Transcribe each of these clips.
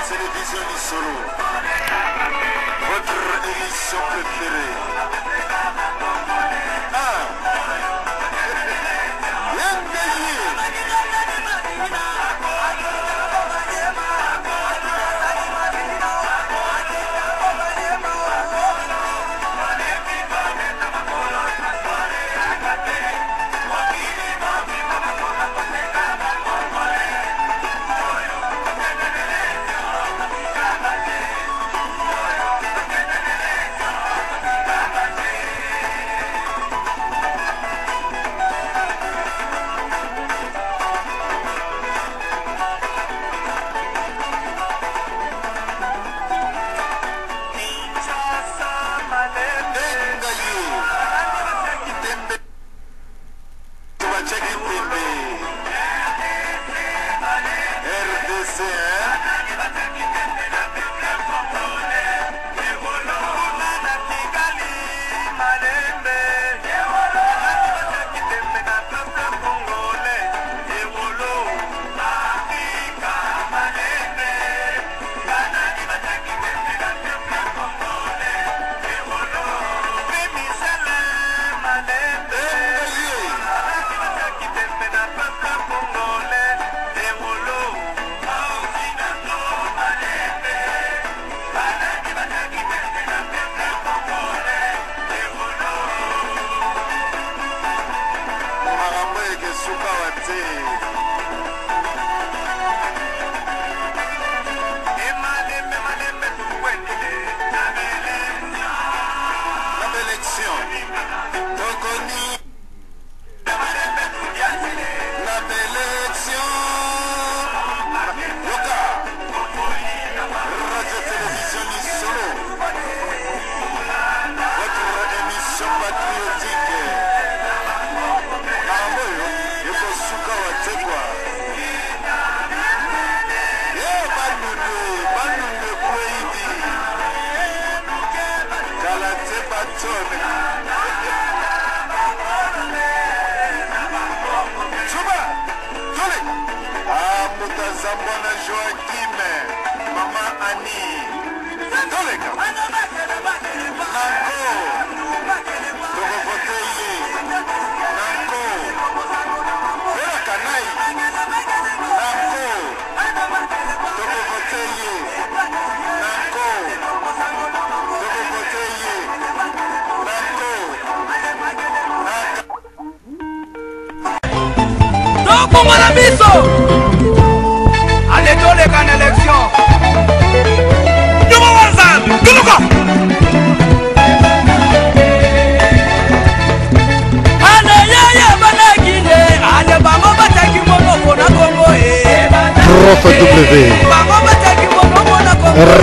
Télévision Lissolo, votre émission préférée.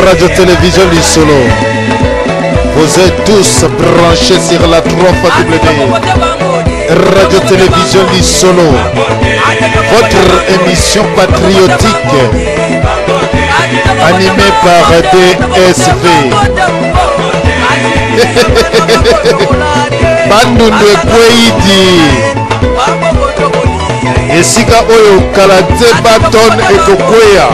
Radio-Télévision Lissolo. Vous êtes tous branchés sur la 3W. Radio-Télévision Lissolo. Votre émission patriotique animée par DSV. Bandunde Kweidi. Esika Oyo Kalate Baton Ekokwea.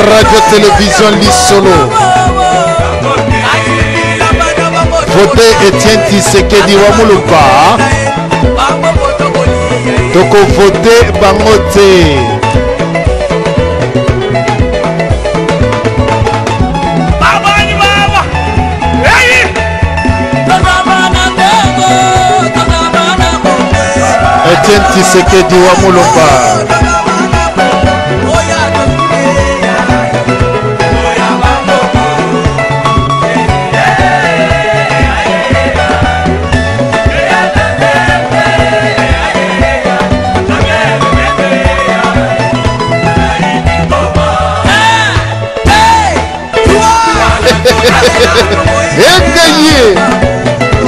Radio-Télévision Lissolo. Votez Etienne Tshisekedi Wamulupa. Toko voter Bangote. Etienne Tshisekedi Wamulupa.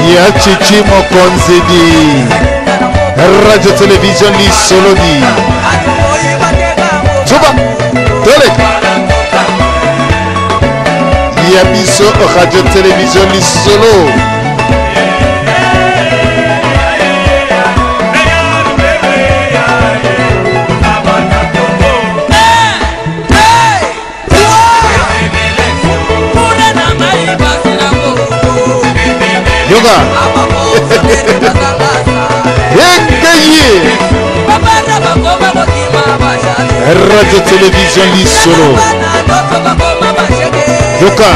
Ya Chichi Mokonzedi. Radio-Télévision Lissolo. Tuba Tole. Ya biso Radio-Télévision Lissolo. Radio Télévision Lisolo. Yoka.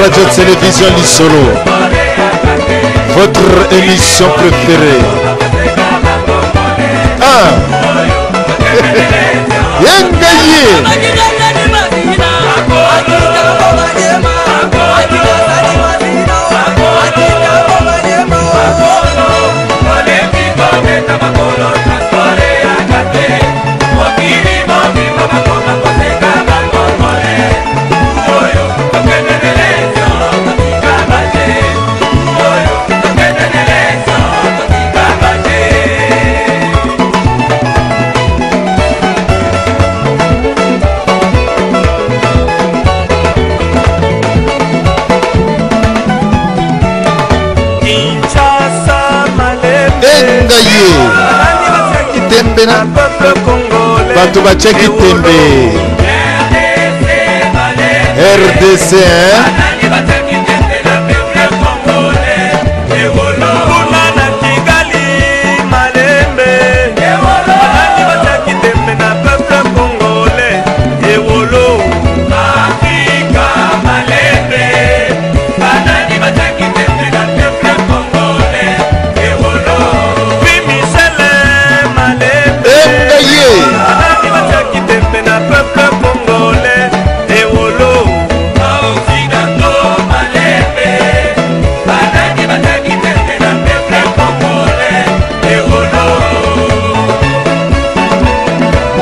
Radio Télévision Lisolo, votre émission préférée. Ah, Yengaye. Tembena Batu Bacheki Tembe RDC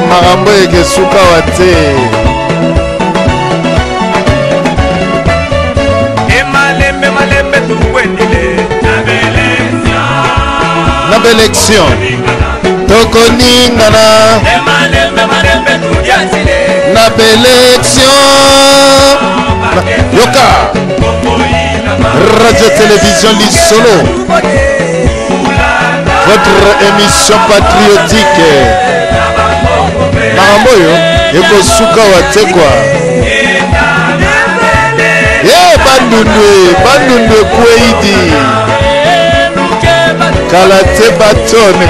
Marambo yeke suka wate Malembe tukwendile na belection Toko ningana Malembe tudiazile na belection Yoka Radio Télévision Lisolo, votre émission patriotique. Maramboyo yeko suka wate kwa bandundwe kweidi kalate batone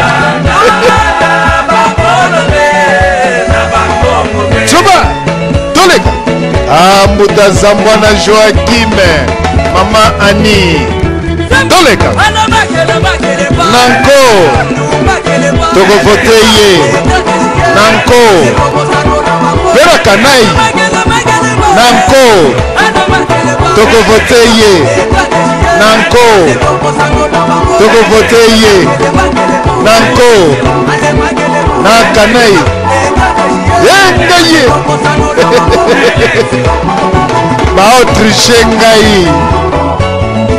Chuba Toleka Mutazambwa na Joakime Mama Ani Toleka Nanko Toko Voteye Nanko Vera Kanai Nanko Toko Voteye Nanko Toko Voteye Nanko Na Kanai Yengaye Bao Trishengai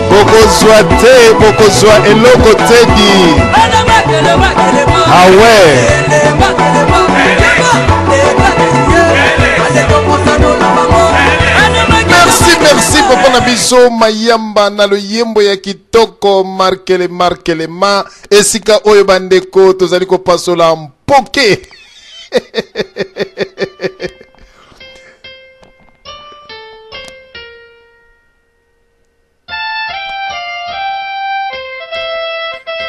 Bokozwa te Bokozwa eloko tedi Awe Merci papa na biso mayamba na lo yembo ya kitoko markele ma esika oyo bandeko tozali ko pasola mpoke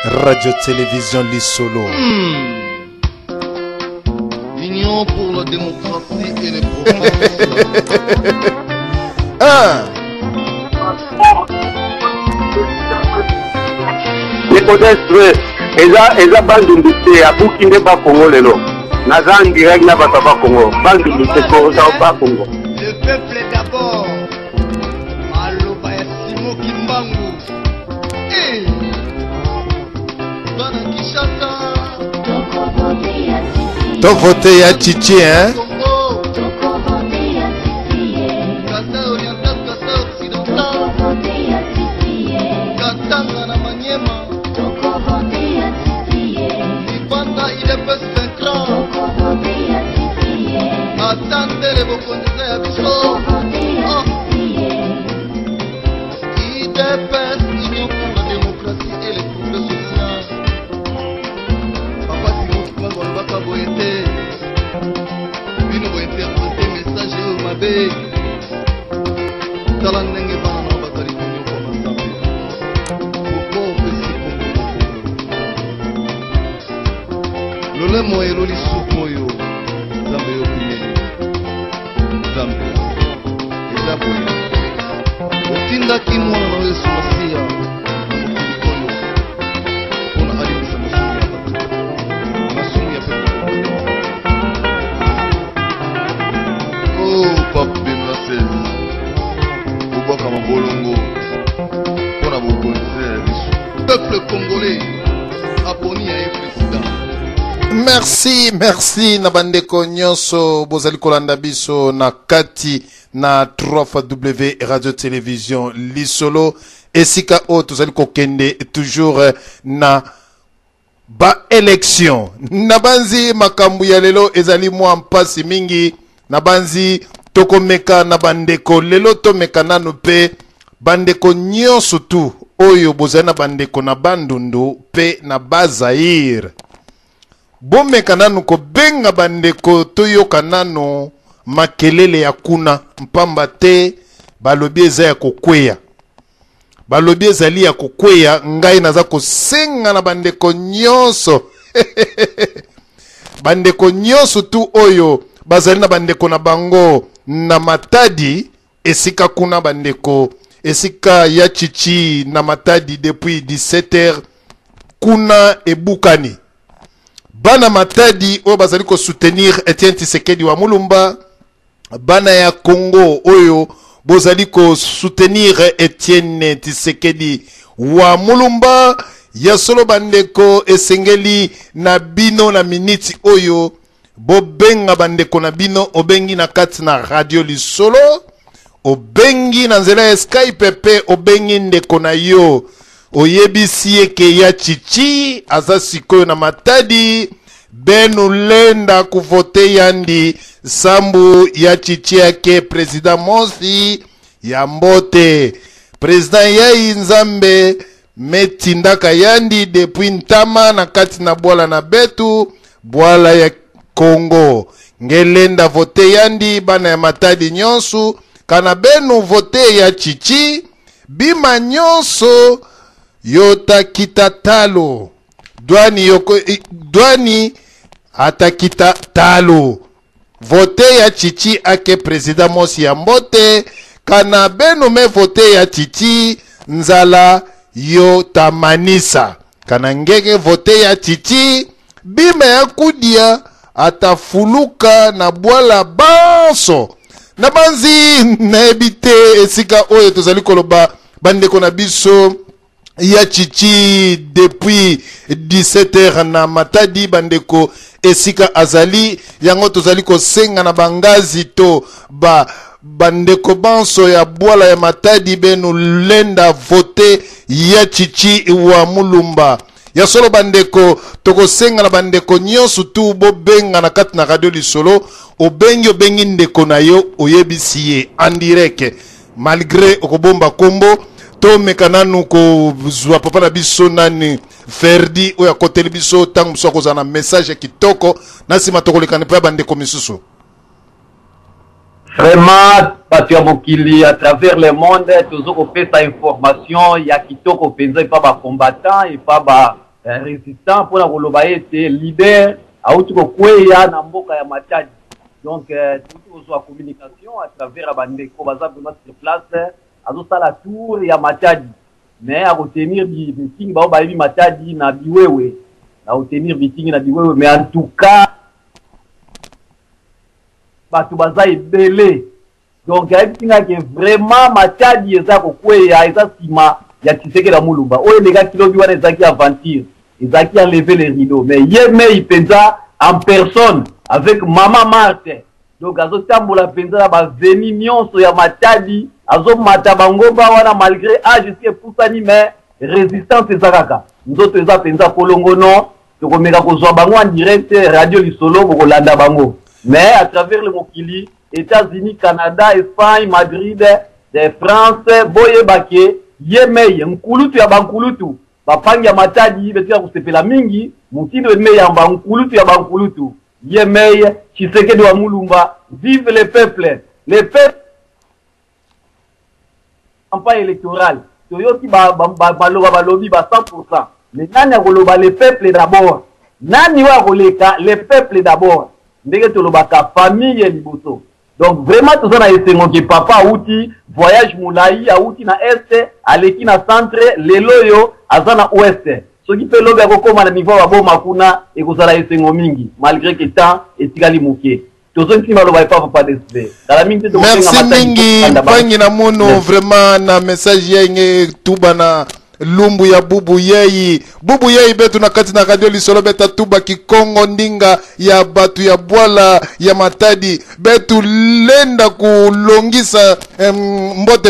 Radio Télévision Lisolo. Union pour la démocratie et les progrès. Ah. Nikodestre eza bandundu te abukinde ba Congo lelo naza en direct na bato ba Congo bandundu te ko za ba Congo. Le peuple d'abord maloba ya Simo Kimbangu bana Kishasa to vote ya Chichi hein. Attendez vos conditions à Bichot. IDPS, Union pour molemo eloli sukoyo Zambe yo kuneli Zambe eza boye otindaki mwana na Yesu Masiya na mokili oyo mpona alibisa masumu ya bato masumu ya pepe oh pape Benoît XVI obwaka mabolongo mpona bokonzi ya biso peuple congolais aponi ya ye président. Merci na bandeko nyonso bozali kolanda biso na kati na 3W radio télévision lisolo esika o tozali kokende toujours na ba élection na banzi makambu ya lelo ezali mwa mpasi mingi na banzi tokomeka na bandeko lelo tomeka nanu pe bandeko nyonso tu oyo bozali na bandeko na Bandundu pe na Bazaire bomeka nanu kobenga bandeko toyoka nanu makelele ya kuna mpamba te balobi eza ya kokweya balobi ezali ya kokweya ngai naza kosenga na bandeko nyonso bandeko nyonso tu oyo bazali na bandeko na bango na Matadi esika kuna bandeko esika ya chichi na Matadi depuis 17h kuna ebukani bana Matadi oyo bazali ko soutenir Etienne Tshisekedi wa Mulumba bana ya Congo oyo bozali ko soutenir Etienne Tshisekedi wa Mulumba ya solo bandeko esengeli na bino na miniti oyo bobenga bandeko na bino obengi na kati na radio lisolo obengi na nzela ya Skype pe obengi ndeko na yo oyebisi eke ya chichi aza sikoyo na Matadi benu lenda kuvote yandi sambu ya chichi yake president Mosi ya mbote president Yai Nzambe metindaka yandi depuis ntama na kati na bwala na betu bwala ya Congo ngelenda vote yandi bana ya Matadi nyonso kana benu vote ya chichi bima nyonso yota kita talo douani atakita talo vote ya chichi ake president Mosi ya mbote kana benu me vote ya chichi nzala yo tamanisa kana ngege vote ya chichi bima ya kudia atafuluka na bwala banso na banzi na ebite esika oyo tozali koloba bandeko na biso ya chichi depuis 17h na Matadi bandeko esika azali yango tozali kosenga na bangazi to bandeko banso ya bwala ya Matadi benu lenda vote ya chichi wa Mulumba ya solo bandeko tokosenga na bandeko nyonso tu bobenga na kati na radio lisolo obengi ndeko na yo oyebisi ye en direct malgré okobomba kombo to mekananu ko zwa papa na biso nani Ferdi oya koteli biso tangu mso kozana message kitoko nasima tokolekana pa bandeko misusu. Vraiment bato ya mokili à travers le monde toujours fait sa information ya kitoko penza et pas ba combattant et pas ba résistant pour la koloba ete leader auti ko kweya na mboka ya Matadi. Donc tout soit communication à travers bandeko baza vraiment sur place azo sala tour ya Matadi mais à retenir du meeting ba ba Matadi na biwewe na retenir meeting na biwewe mais en tout cas bato baza ebele donc ayebisanga ke vraiment Matadi eza kokweya eza sima ya Tshisekedi ya Mulumba oyo elekaki lobi wana ezaki aventure ezaki enlever les rideaux mais ye mei penza en personne avec Mama Marthe donc azotambola penza na baveni nyonso ya Matadi azomata bangomba wana malgré âge eske epusani mais résistance eza kaka nzoto eza penza kolongono tokomeka kozwa bango en direct radio lisolo bokolanda bango mais à travers le mokili États-Unis, Canada, Espagne, Madrid, France, boye bake yemeye nkulutu ya bankulutu bapangi ya Matadi betika kusepela mingi mutindo eme ya bankulutu ya bankulutu yemeye Tshisekedi wa Mulumba vive le peuple campagne électorale toyoki baloba balobi ba 100% mais nani akoloba le peuple d'abord nani wa koleka le peuple d'abord ndenge tolobaka famille liboso. Donc vraiment tout ça na esengo ke papa outi voyage moulayi outi na est aleki na centre lelo yo azana ouest. Ce qui peut lobe kokoma na niveau ba boma kuna ekozala esengo mingi malgré que temps etikali muke. Merci mingi pangi na mono vraiment na message yenge tuba na lumbu ya bubu yei betu na kati na radio lisolo beta tuba kikongo ndinga ya batu ya bwala ya matadi betu lenda kulongisa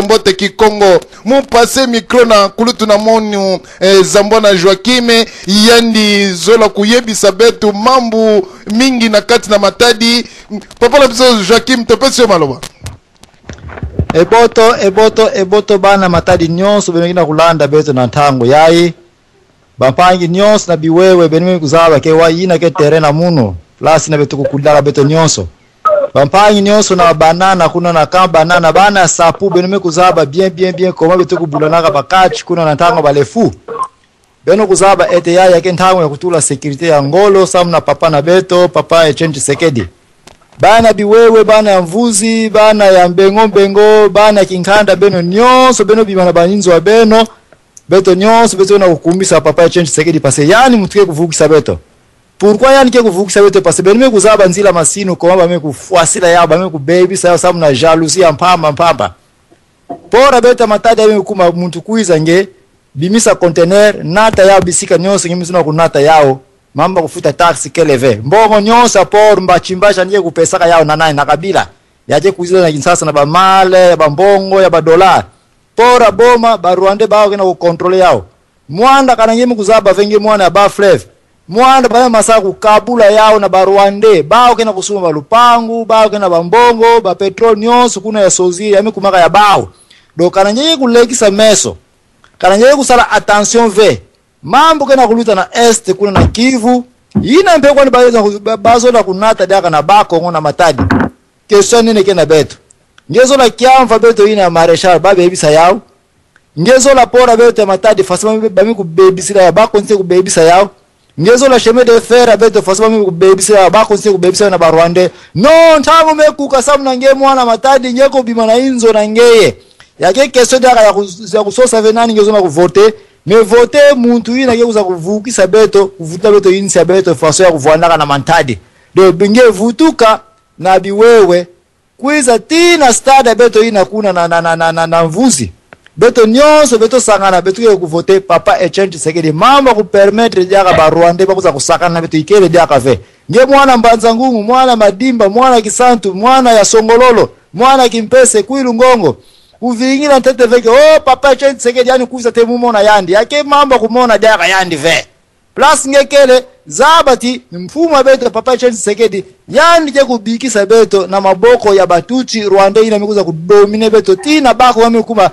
mbote kikongo mu passe micro na kulutu na monu Zambona Joakime yandi zola kuyebisa betu mambu mingi na kati na matadi papa la biso Joakim topesi maloba eboto bana matadi nyonso benekina kulanda beto na ntango yayi bampangi nyonso na biwewe benime kuzaba ke wayina ke terena muno plus na beto kukudala beto nyonso bampangi nyonso na banana kuna na kamba banana bana sapu benime kuzaba bien koma beto kubulanaka bakachi kuna na ntango balefu beno kuzaba ete yayi ke ntango ya kutula security ya ngolo samna papa na beto papa Etienne Tshisekedi bana biwewe bana ya mvuzi bana ya mbengo bana kinkanda beno nyonso beno bimana baninzo wa beno beto nyonso beto na kukumbisa papa Etienne Tshisekedi pase yani mutuke kuvukisa beto pourquoi yani ke kuvukisa beto pase beno kuzaba nzila masino koma ba kufuasila yao ba baby sayo samu na jalousie mpamba pora beto matadi ya kuma muntu kuiza nge bimisa container nata yao bisika nyonso ngimizo na kunata yao mamba kufuta taxi keleve mbongo nyonsa por mbachimbasha ndiye kupesaka yao na nani na kabila yaje kuiza na Kinshasa na ba male ya ba mbongo ya ba dola pora boma ba Rwanda bao kena kukontrole yao mwanda kana ngemi kuzaba venge mwana ba flev mwanda ba masaka kukabula yao na ba Rwanda bao kena kusuma ba lupangu bao kena ba mbongo ba petrol nyonso kuna ya sozi ya mikumaka ya bao do kana ngemi kulekisa meso kana ngemi kusala attention ve mambo kena kuluta na est kuna na Kivu ina mpekwa ni bazo la kunata daka na bako ngona matadi question nene kena beto ngezo la kiamfa beto ina marechal babe ebisa yao ngezo la pora beto matadi fasima bami ku bebisira ya bako nse ku bebisa yao ngezo la chemin de fer beto fasima bami ku bebisira ya bako nse ku bebisira na Rwanda no ntango mekuka samna nge mwana matadi ngeko bima na inzo na ngeye yake question daka ya kusosa venani ngezo na kuvote me vote muntu ina kekuza kuvukisa beto kuvuta beto insi beto faso ya kuvuandaka na mantadi do binge vutuka na biwewe kuiza tina stada beto ina kuna na mvuzi beto nyonso beto sangana beto ke kuvote papa Etienne Tshisekedi mama ku permettre jaka ba Rwanda bakuza kusakana beto ikele jaka ve nge mwana mbanza ngumu mwana madimba mwana kisantu mwana ya songololo mwana kimpese kuilu ngongo uvingira ntete veke papa Etienne Tshisekedi yani kuza temu mona yandi yake mambo kumona daka yandi ve plus ngekele zabati mfumo beto papa Etienne Tshisekedi yandi ke kubikisa beto na maboko ya batuchi Rwanda ina mikuza kudomine beto tina bako wamekuma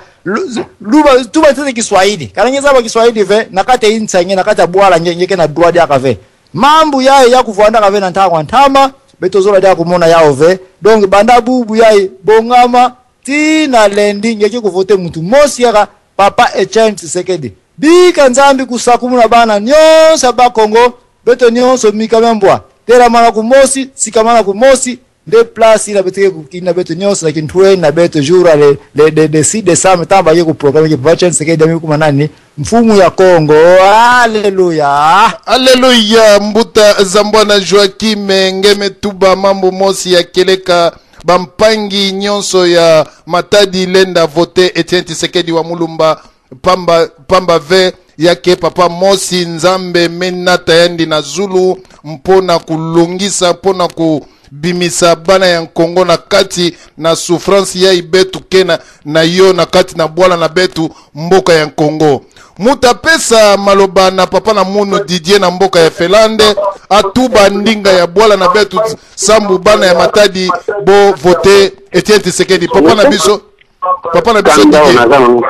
luba tuba tete Kiswahili kana ngeza ba Kiswahili ve nakate insanye nakata bwala ngeke na droit daka ve mambo yae ya kuvuanda ka ve na ntangwa ntama beto zola daka kumona yao ve donc banda bubu yae bongama tina lendi ngeke kuvote mtu mosi yaka papa Etienne Tshisekedi bika nzambi kusakumuna bana nyonsa ba Kongo beto nyonso mikamembwa tera mala kumosi sikamana kumosi de place ila beteke kukina beto nyonso lakini tuwe na beto jura le si de sam tamba yeko programme ke papa Etienne Tshisekedi amikuma nani mfumu ya Kongo haleluya mbuta Zambona Joakim ngeme tuba mambo mosi ya keleka bampangi nyonso ya matadi lenda vote Etienne Tshisekedi wa mulumba pamba ve yake papa mosi nzambe menata yandi na Zulu mpona kulungisa mpona kubimisa bana ya Kongo na kati na souffrance ya ibetu kena na yo na kati na bwala na betu mboka ya Kongo mutapesa maloba na papa na muno Didier na mboka ya Felande atuba ndinga ya bwala na betu sambu bana ya matadi bo vote Etienne Tshisekedi papa na biso Didier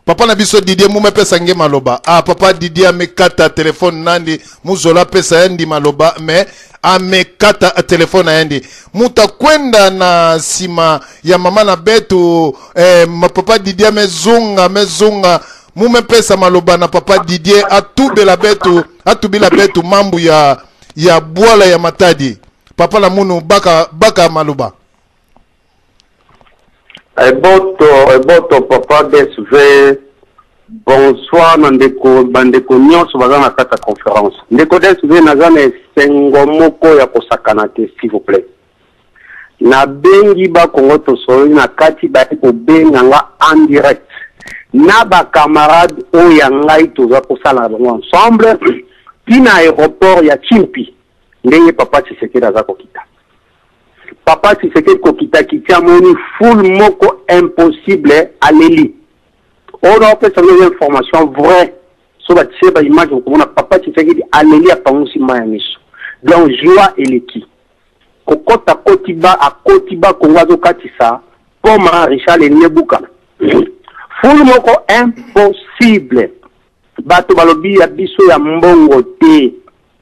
papa na biso Didier mume pesa nge maloba papa Didier amekata telefone nandi muzola pesa yandi maloba me amekata telefone yandi mutakwenda na sima ya mama na betu papa Didier mezunga mume pesa maloba na papa Didier atubela betu mambu ya bwala ya Matadi. Papa la munu baka maloba. Eboto papa DSV. Bonsoir bandeko nyonso baza na kata conférence. Ndeko DSV naza na esengo moko ya kosakana te s'il vous plaît. Na bengi ba Kongo tosoli na kati ba ko benga nga en direct. Na ba camarade o ya ngai toza kosala bango ensemble pina aéroport ya Chimpi. Ndenge papa Tshisekedi aza kokita. Papa Tshisekedi kokita kitia moni full moko impossible aleli. On a fait une information vraie sur la image où papa Tshisekedi aleli a pangusi mayamiso. Donc joie et l'équipe. Kokota kotiba a kotiba kongazo katisa poma Richard Lenyebuka. Full moko impossible. Bato balobi ya biso ya mbongo te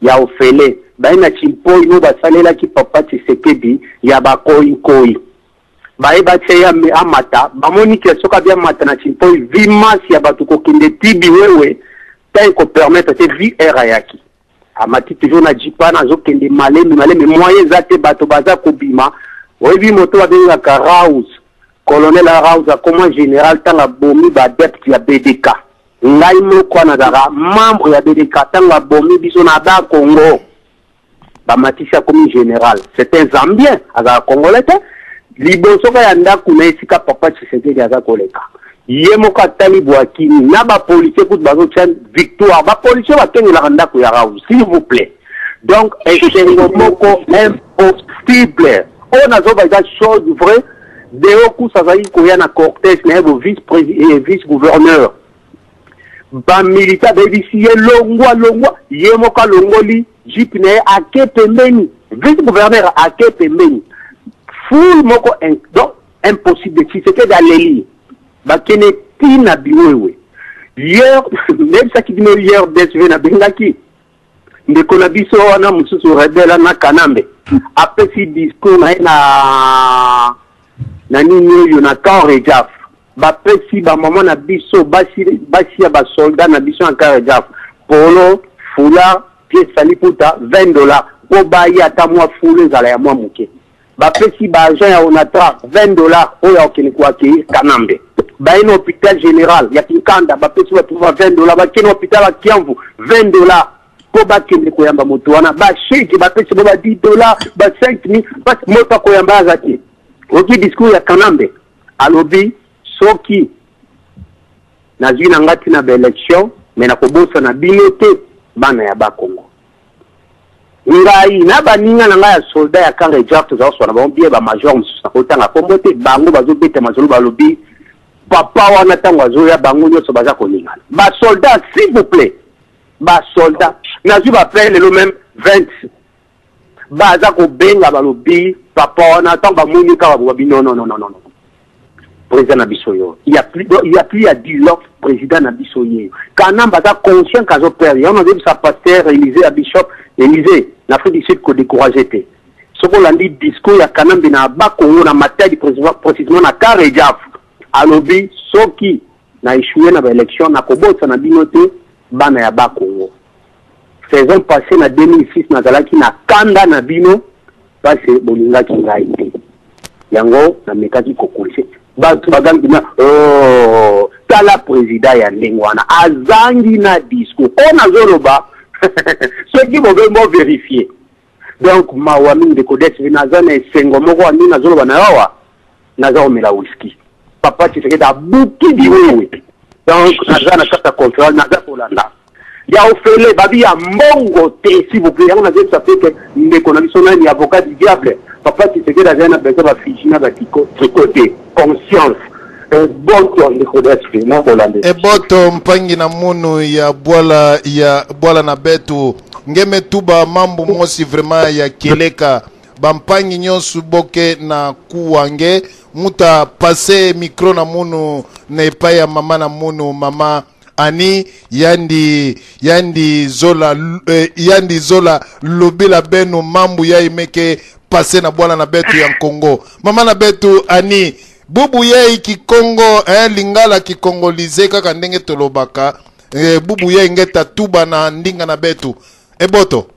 ya ofele. Baina chimpo ino basalela ki papa Tshisekedi ya bakoi koi. Baeba tseya amata bamoni ke soka bia mata na chimpo vimasi ya bato kokende tibi wewe tayi ko permettre te vi era yaki. Amati toujours na jipa na zo kende malemi moyen zate bato baza kobima webi moto babenga ka Raouz colonel Raouz a comme général tanga bomi ba adepte ya BDK ngai moko na dara membre ya BDK tanga bomi biso na da Congo ba matisa comme général c'est un Zambien aza congolais liboso ka ya ndaku na esika papa Tshisekedi aza koleka ye moko atali bwakini na ba policier kutu bazo tient victoire ba policier bakengela ndaku ya Raouz s'il vous plaît. Donc esengo moko impossible on a zo ba chose vrai de oku sazali koya na cortège na vice gouverneur ba militaire ba bisi longwa ye moko longoli jeep na ake pembeni vice gouverneur ake pembeni full moko donc impossible si c'était d'aleli bakene tina biwewe hier même ça qui dit hier DSV na bengaki ndeko na biso wana mususu rebela na Kanambe après si discours na nini yo na Karejaf ba pesi ba mama na biso basi ya ba soldat na biso en Karejaf polo fula pièce saliputa $20 ko ba ya ta mwa fulu zala ya mwa muke ba pesi ba agent ya onatra $20 oyo okeni kwa ki Kanambe ba ino hôpital général ya Kinkanda ba pesi ba pouvoir $20 ba keno hôpital ya Kiamvu $20 ko ba kende ko yamba moto wana ba shake ba pesi ba $10 ba 5000 ba moto ko yamba zaki oki discours ya Kanambe alobi soki na zina ngati na ba election mais na kobosa na binote bana ya ba Kongo ngai na baninga na ngai ya soldat ya kanga jaft za so na ba mbie ba major mususa kotanga kombote bango bazo beta mazolo balobi papa wana tangwa zo ya bango nyoso baza koninga ba soldat s'il vous plaît ba soldat na zu ba pele le même 20 baza ko benga balobi papa wana tangwa muni ka ba bi non président Nabisoyo il y a plus à dire l'autre président Nabisoyo Kanamba baza conscient kazo perdre on a vu sa pasteur Élysée à Bishop Élysée l'Afrique du Sud ko décourager te soko landi discours ya Kanambe na ba Congo na Matadi précisément na Karejaf alobi soki na échoué na élection na kobotsa na binote bana ya ba Congo saison passée na 2006 na zalaki na kanda na bino parce bolinga ki ngai te yango na mekaki kokolise batu bagambi na tala président ya ndengwana azangi na discours on a zoloba ceux qui vont vérifier donc mawami de codex vinazana esengo moko ani na zoloba na yawa naza omela whisky papa Tshisekedi abuki diwewe donc nazana kata contrôle naza kolanda ya ofele babi ya mbongo te s'il vous plaît on a dit ça fait que ndeko na biso nani avocat du diable papa Tshisekedi azana besoin ba fichina ba tricoter conscience boto ndeko d'esprit na bolande eboto mpangi na munu ya bwala na betu ngeme tuba mambo mosi vraiment ya keleka bampangi nyonso boke na kuwange muta passe micro na munu na epai ya mama na munu mama ani yandi zola lobela beno mambu ya imeke passe na bwala na betu ya Congo mama na betu ani bubu ye kikongo lingala kikongolize kaka ndenge tolobaka bubu ye ngeta tuba na ndinga na betu eboto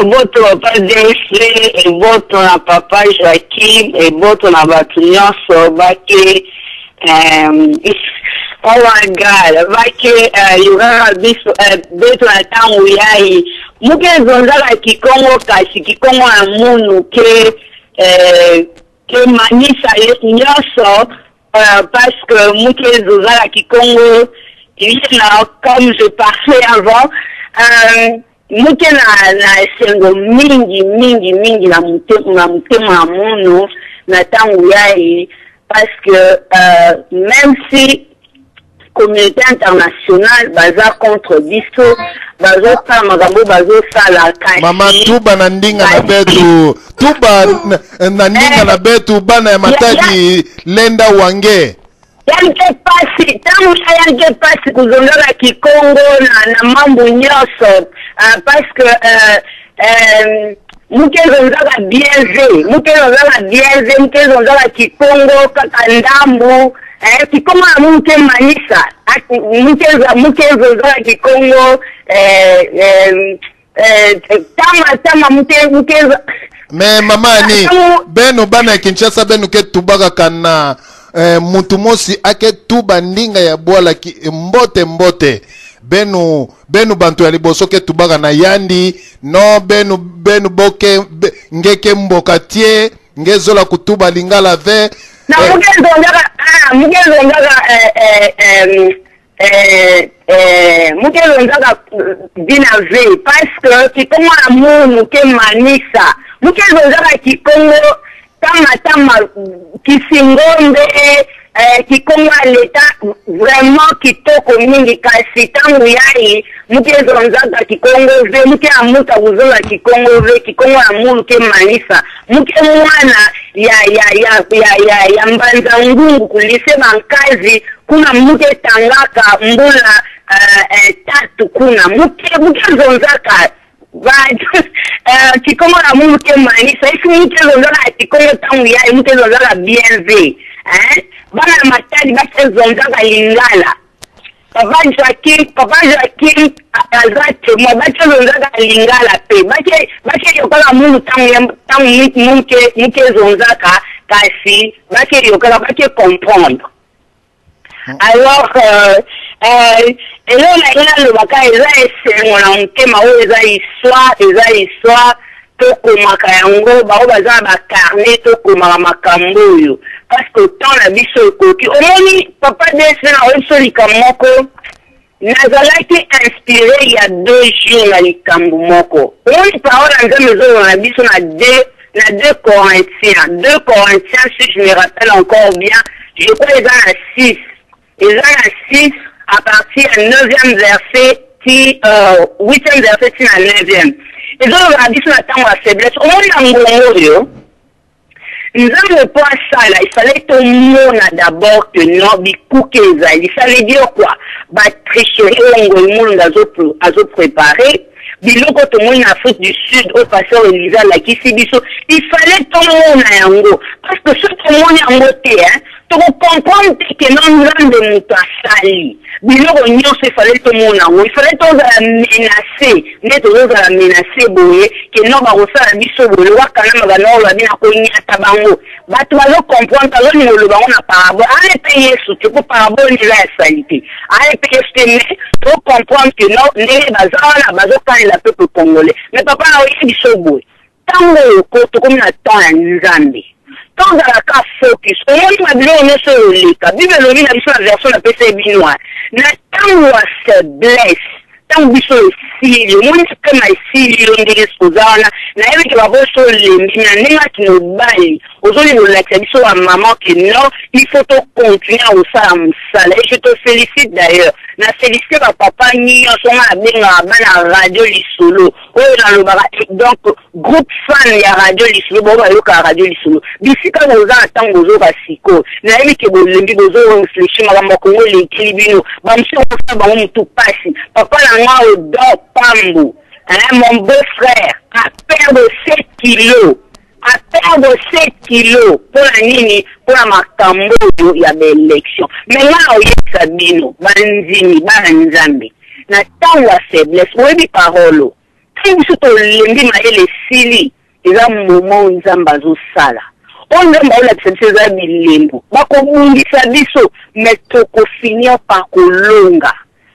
eboto papa Desi eboto na papa Joachim eboto na batu nyonso bake oh my God bake yurara biso beto na tangu yai muke zonzaka kikongo kasi kikongo na munu ke manisa nyonso parce que muke zonzaka kikongo comme je parlais avant muke na sengo mingi na mutema na munu na tangu yai parce que même si communauté internationale baza contre biso bazo sala magambo bazo sala kasi mama tuba na ndinga na betu tuba na ndinga na betu bana ya matadi lenda wange yanke pasi tangu yanke pasi kuzondola kikongo na mambo nyonso parce que muke zonzaka bienve muke zonzaka kikongo kaka ndambu kikongo na muke manisa muke zonzaka kikongo tama muke me mama ni beno bana ya Kinshasa beno ke tubaka kana mutu mosi ake tuba ndinga ya bwala ki mbote benu bantu ya liboso ke tubaka na yandi no benu boke ngeke mboka tie ngezola kutuba lingala ve na muke zonzaka dina ve parce que kikongo na munu ke manisa muke zonzaka kikongo tama kisingombe kikongo leta vraiment kitoko mingi kasi tangu yai muke zonzaka kikongo ve muke amuta kuzola kikongo ve kikongo ya mulu ke manisa muke mwana ya mbanza ngungu kulise bankazi kuna muke tangaka mbula tatu kuna muke zonzaka kikongo na muke manisa isi muke zonzaka kikongo tangu yai muke zonzaka bienve bana matadi bake zonzaka lingala papa Joachim azate mo bake zonzaka lingala pe bake yokola munu tangu muke zonzaka kasi bake yokola bake comprendre alors elo na ina lobaka eza esengo na mutema oyo eza histoire tokomaka yango bao baza bakarne tokomaka makambo oyo parce que temps na biso ekoki omoni papa Desi na oyo likambo moko nazalaki inspiré il y a 2 jours na likambo moko omoni parole ya nzambe ezoloba na biso na 2 Corinthiens si je me rappelle encore bien je crois eza na 6 à partir du 9e verset 8e verset ti na 9e ezoloba na biso na ntango ya faiblesse omoni na ngongo oyo nzambe po asala ifallait tomona d'abord que non bikuke ezali ça veut dire quoi batricherie oyo ngoi mulungu azopréparé biloko tomoni na Afrique du Sud au pasteur Élise alakisi biso ifallait tomona yango parce que soki tomoni yango te tokocomprendre te ke non nzambe moto asali biloko nyonso ifallait tomona yango ifallait tozala menacé nde tozozala menacé boye ke non bakosala biso boye wakanamaka na oyo babi na konyata bango bato bazocomprendre bazolinga oloba bango na parabole ale mpe yesu te po parabole eza ya sali te ale mpe yesu te me tocomprendre ke non ndenge baza wana bazokalela peuple congolais mais papa na oyebi biso boye ntango tokomi na temps ya nzambe tozalaka focus omoni mabiloko nyonso oyo oleka bible elobi na biso na version na pesa ebinoa na ntango ya faiblesse ntango biso esili omoni kama esili yo ndenge soza wana nayebi ke baboso olembi na ndenge ati mobali ozolinga olakisa biso ya maman ke non il faut tocontinue kosala mosala et je te félicite d'ailleurs na félicite bapapa nyonso nga nabengaka bana radio lisolo oyo nalobaka donc groupe fan ya radio lisolo bao bayokaka radio lisolo bisika boza na ntango bozoka sikoyo nayebi ke bolembi bozorefleshi makambo ya kongo elekili bino bamosusu kosala bango motu pasi papa na nga odo pambo mon beau frère a perdu 7 kilos à perdre 7 kilos pour la nini, pour la makambo ya l'élection. Mais là, on y est sabino, banzini, banzambi. Na tant la faiblesse, oui, des paroles. Si vous êtes au lundi, les sili, il y a un moment où Zambazo sala. On a la tête de limbo. Bako mungi sabiso, mais toko finir par kolonga.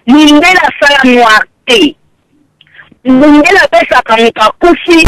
N'ingé la sala noirté. N'ingé la pesa kamuka kufi,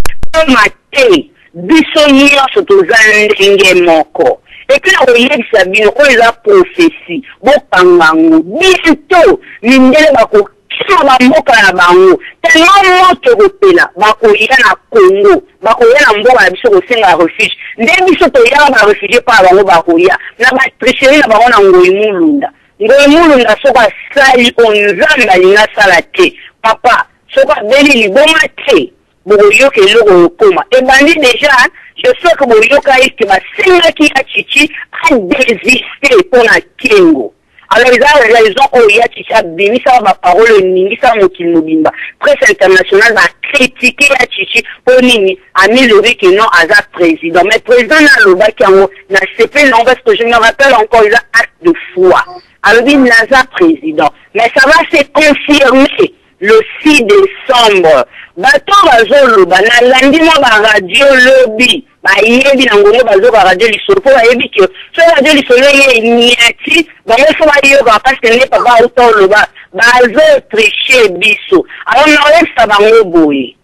mate. Biso nyonso tozandenge moko. Et puis on y sabino, on la prophétie. Bokangango. Bientôt, n'ingé bako kima mboka na bango. Tellement moto kopela, bako yana Congo, bako yana mboka biso kosenga refuge. Nde biso to yana ba refuge pa bango bako ya. Na ba tricherie na bango na ngoi mulunda. Ngoi mulunda soka sali onzamba linga salate. Papa, soka beli liboma te. Boyo ke loko koma. Et bandi déjà, je sais que boyo ka iski ba senga ki a chichi a désister pour na kengo. Alors ils ont raison, oh ya chicha bini ça va parole ningi ça mokil mobimba. Presse internationale va critiquer ya chichi pour nini améliorer que non Aza président. Mais président na loba qui na CP non parce que je me rappelle encore il a acte de foi. Alors il Naza président. Mais ça va se confirmer le 6 décembre. Bato bazolo na landi mo ba radio lobby. Ba yebi na ngongo bazo ba radio lisolo po yebi que so radio lisolo ye niati ba mo so ba yo ba parce que ne pas ba auto loba bazo tricher biso. Alors na ole sa ba ngo boy.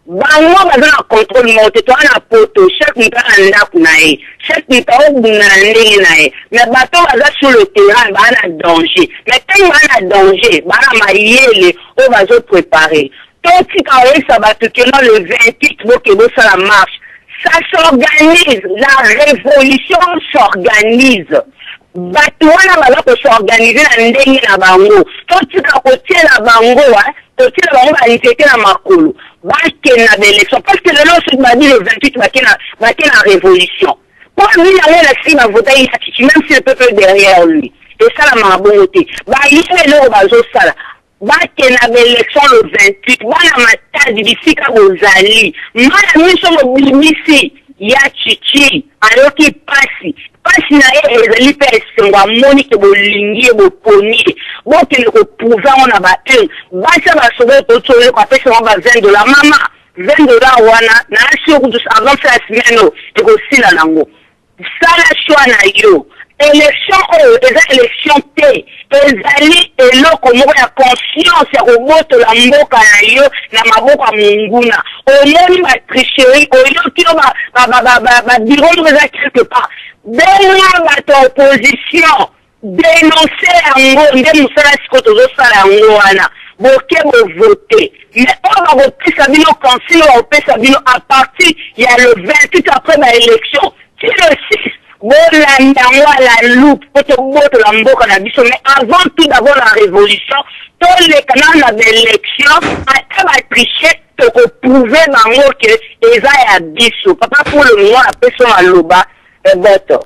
Bango bazo na contrôle monté to na poto chaque mita anda kunae. Chaque mita o buna ndenge nae. Mais bato baza sur le terrain ba na danger. Mais quand ba na danger, ba na mayele o bazo préparer. Tout ça va tout le 28 ça la marche. Ça s'organise, la révolution s'organise. Batouana va s'organiser la ndenge na bango. Tout ça côté la bango, côté la bango va intéresser la makolo. Va na l'élection parce que le nom m'a dit le 28 va la révolution. Pour lui la si va voter même si le peuple derrière lui. Et ça la mabonté. Bah il est là bazo sala. Bate na l'élection le 28, bana matadi bisika bozali. Mana miso mobimisi ya chichi, aloki pasi. Pasi na ezali pesi ngwa moni ke bolingi boponi. Bote le ko pouvoir na ba un. Basa ba sobe to tole ko pesa ba $20. Mama, $20 wana na sio kudus avant la semaine e ko sila nango. Sala choix na yo. Élection élection T ezali eloko moko ya conscience ya koboto la mboka na yo na maboko ya munguna omoni ba tricherie oyoki ba biro eza quelque part benga bato opposition dénoncer yango nde mosala siko tozosala yango wana boke bovote mais on va kopesa bino conseil opesa bino à partir ya le 28 après la élection si le 6 la loupe, mais avant tout d'abord la révolution, tous les canaux d'élection, à la tricher, pour prouver que les a biso. Papa pour le moment, la personne à l'oba, est bon.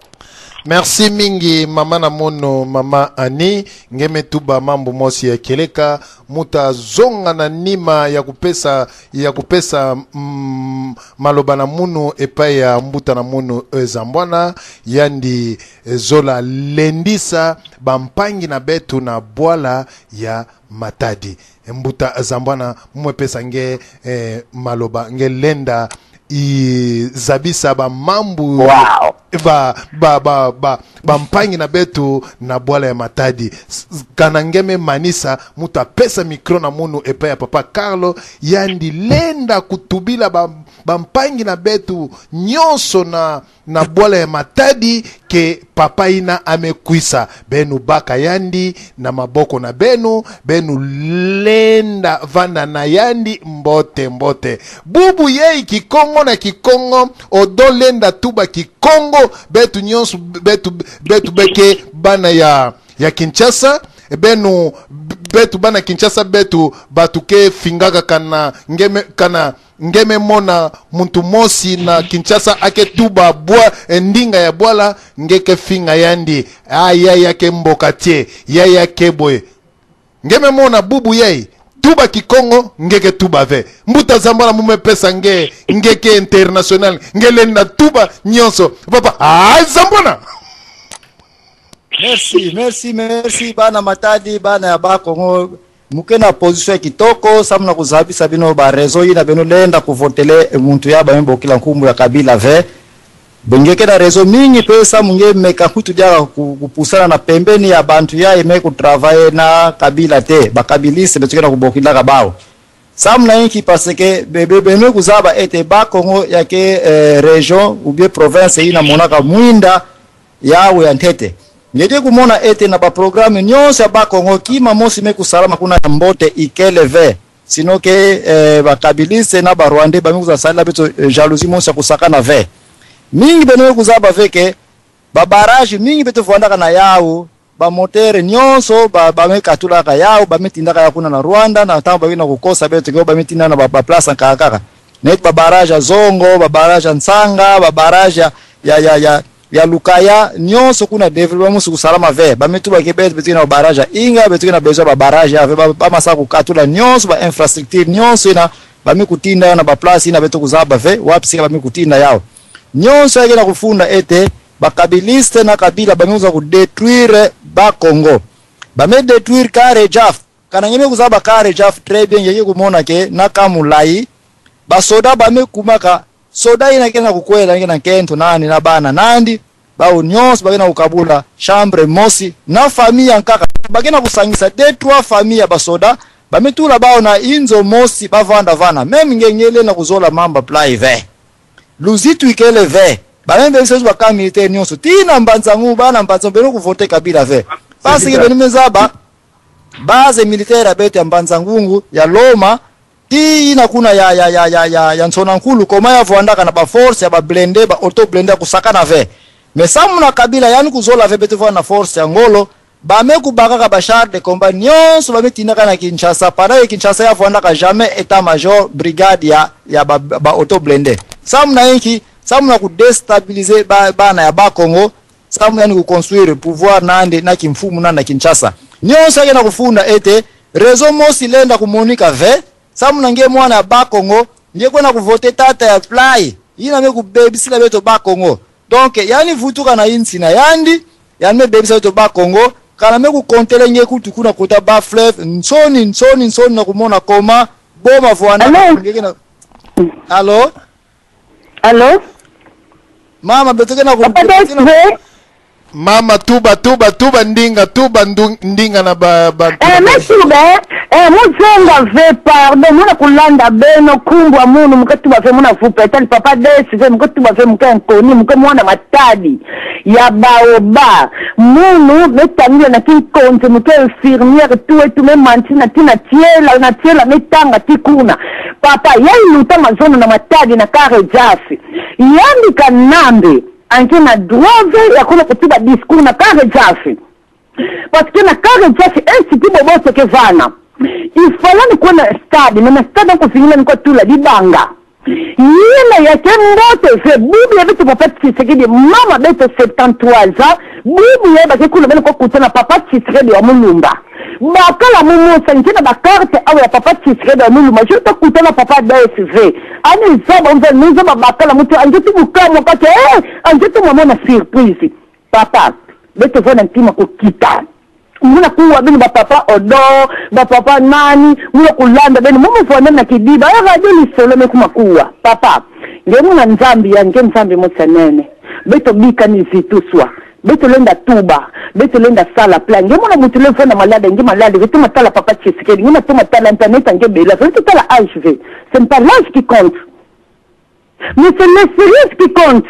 Merci mingi mama na mono mama Ani ngeme tuba mambo mosi ya keleka muta zonga na nima ya kupesa maloba na munu epai ya mbuta na munu ezambwana yandi zola lendisa bampangi na betu na bwala ya Matadi mbuta zambwana mwepesa nge maloba nge lenda zabisa ba mambu wow. ba mpangi na betu na bwala ya Matadi kana ngeme manisa muta pesa mikro na munu epa ya papa Carlo yandi lenda kutubila ba mpangi na betu nyonso na bwala ya Matadi ke papa ina amekwisa benu baka yandi na maboko na benu lenda vanda na yandi mbote bubu yei kikongo na kikongo odo lenda tuba kikongo betu nyonso betu beke bana ya Kinshasa benu betu bana Kinshasa betu batuke fingaka kana ngeme mona muntu mosi na Kinshasa ake tuba bwa ndinga ya bwala ngeke finga yandi aya yake mbokatie yaya keboy ngeme mona bubu yei tuba kikongo ngeke tuba ve mbuta zambala mume pesa ngeke international ngelenda tuba nyonso papa zambona. Merci bana Matadi bana ya Bakongo mukena position kitoko samna kuzabisa bino ba rezo ina bino lenda kuvotele muntu ya bambo kila nkumbu ya kabila ve bengeke na rezo mingi pesa munge meka kutu jara kupusana na pembeni ya bantu ya ime kutravaye na kabila te bakabilisi betokena kubokila kabao samna inki paseke bebe kuzaba ete Bakongo yake region ou bien province ina monaka mwinda yawe ya ntete ngete kumona ete na ba programme nyonse ya Bakongo kima mosi meku salama kuna mbote ikeleve sino ke bakabilise na ba Rwanda bamikuza sala beto jalousie mosi kusakana ve mingi benwe kuzaba veke ba barrage mingi beto vwandaka na yao ba motere nyonso ba mekatula ka yao ba metindaka ya kuna na Rwanda na tamba bina kukosa beto ngo ba metinda na ba place nkaka net ba barrage zongo ba barrage nsanga ba barrage ya Lukaya nyonso kuna development musu kusalama ve bametuba kebet betina na baraja inga betina bezo ba baraja ave ba masa kukatula nyonso ba infrastructure nyonso ina bamikutinda na ba place ina beto kuzaba ve wapi sika bamikutinda yao nyonso yake na kufunda ete bakabiliste na kabila bameuza kudetruire Bakongo bame detruire kare jaf kana ngeme kuzaba kare jaf très bien yeke kumona ke na kamulai basoda bamekumaka soda ina kena kukwela ngena kento nani na bana nandi bao nyonso bagena kukabula chambre mosi na familia nkaka bagena kusangisa detwa familia basoda bametula bao na inzo mosi bavanda vana meme ngengele na kuzola mamba plaive luzitu ikele ve bamembe bisezu baka militaire nyonso tina mbanzangu bana mbanzo beno kuvote kabila ve basi ke benimezaba base militaire abete mbanzangu ya Loma ti ina kuna ya nsona nkulu koma ya vuandaka na ba force ya ba blende ba auto blende kusakana ve mesamu na kabila yani kuzola ve betu na force ya ngolo ba meku bakaka ba char de combat nyonso ba metinaka na Kinshasa para Kinshasa ya vuandaka jamais état major brigade ya ba auto blende samu na inki samu na kudestabiliser bana ya Bakongo samu yani kuconstruire pouvoir nande na kimfumu na Kinshasa nyonso yake na kufunda ete rezo mosi lenda kumonika ve samu nange mwana ya Bakongo nge kwena kuvote tata ya fly ina me kubebisila beto Bakongo donc yani vutuka na insi na yandi yani me bebisila beto Bakongo kana me kukontele nge kutu kuna kota ba fleuve nsoni na kumona koma boma vuana ngeke na Allo mama betoke na mama tuba ndinga na ba merci muzenga ve pardon muna kulanda beno kumbwa munu mukatuba ve muna vupa tali papa desi ve mukatuba ve mukankoni mukamwana Matadi ya baoba munu metamile na kinkonte muke infirmière tout me mantina tina tiela metanga tikuna papa yai luta mazono na Matadi na kare jafi yandi kanambe anke na droit ya kuna kutuba discours na kare jafi parce que na kare jafi ainsi bobote ke vana il fallait qu'on stade mais stade ko finila ko tula di banga yena ya kembote fe bubu yetu papa Tshisekedi mama beto 73 ans bubu yeba ke kula ko kutana papa Tshisekedi wa mulumba bakala mumu sankina ba carte awa ya papa Tshisekedi wa mulumba je to kutana papa DSV ani zaba nzo bakala mutu anjetu bukamo kake anjetu mama surprise papa beto vona ntima ko kita muna kuwa bini ba papa odo ba papa nani muna kulanda bini mumu fwana na kidiba ya radio ni solo me kuma kuwa papa nge muna nzambi ya nge nzambi mutsanene beto bika ni zituswa beto lenda tuba beto lenda sala plan nge muna mutule fwana malade nge malade beto matala papa Tshisekedi nge matuma tala internet nge bela beto tala HV c'est pas l'âge qui compte mais c'est l'expérience qui compte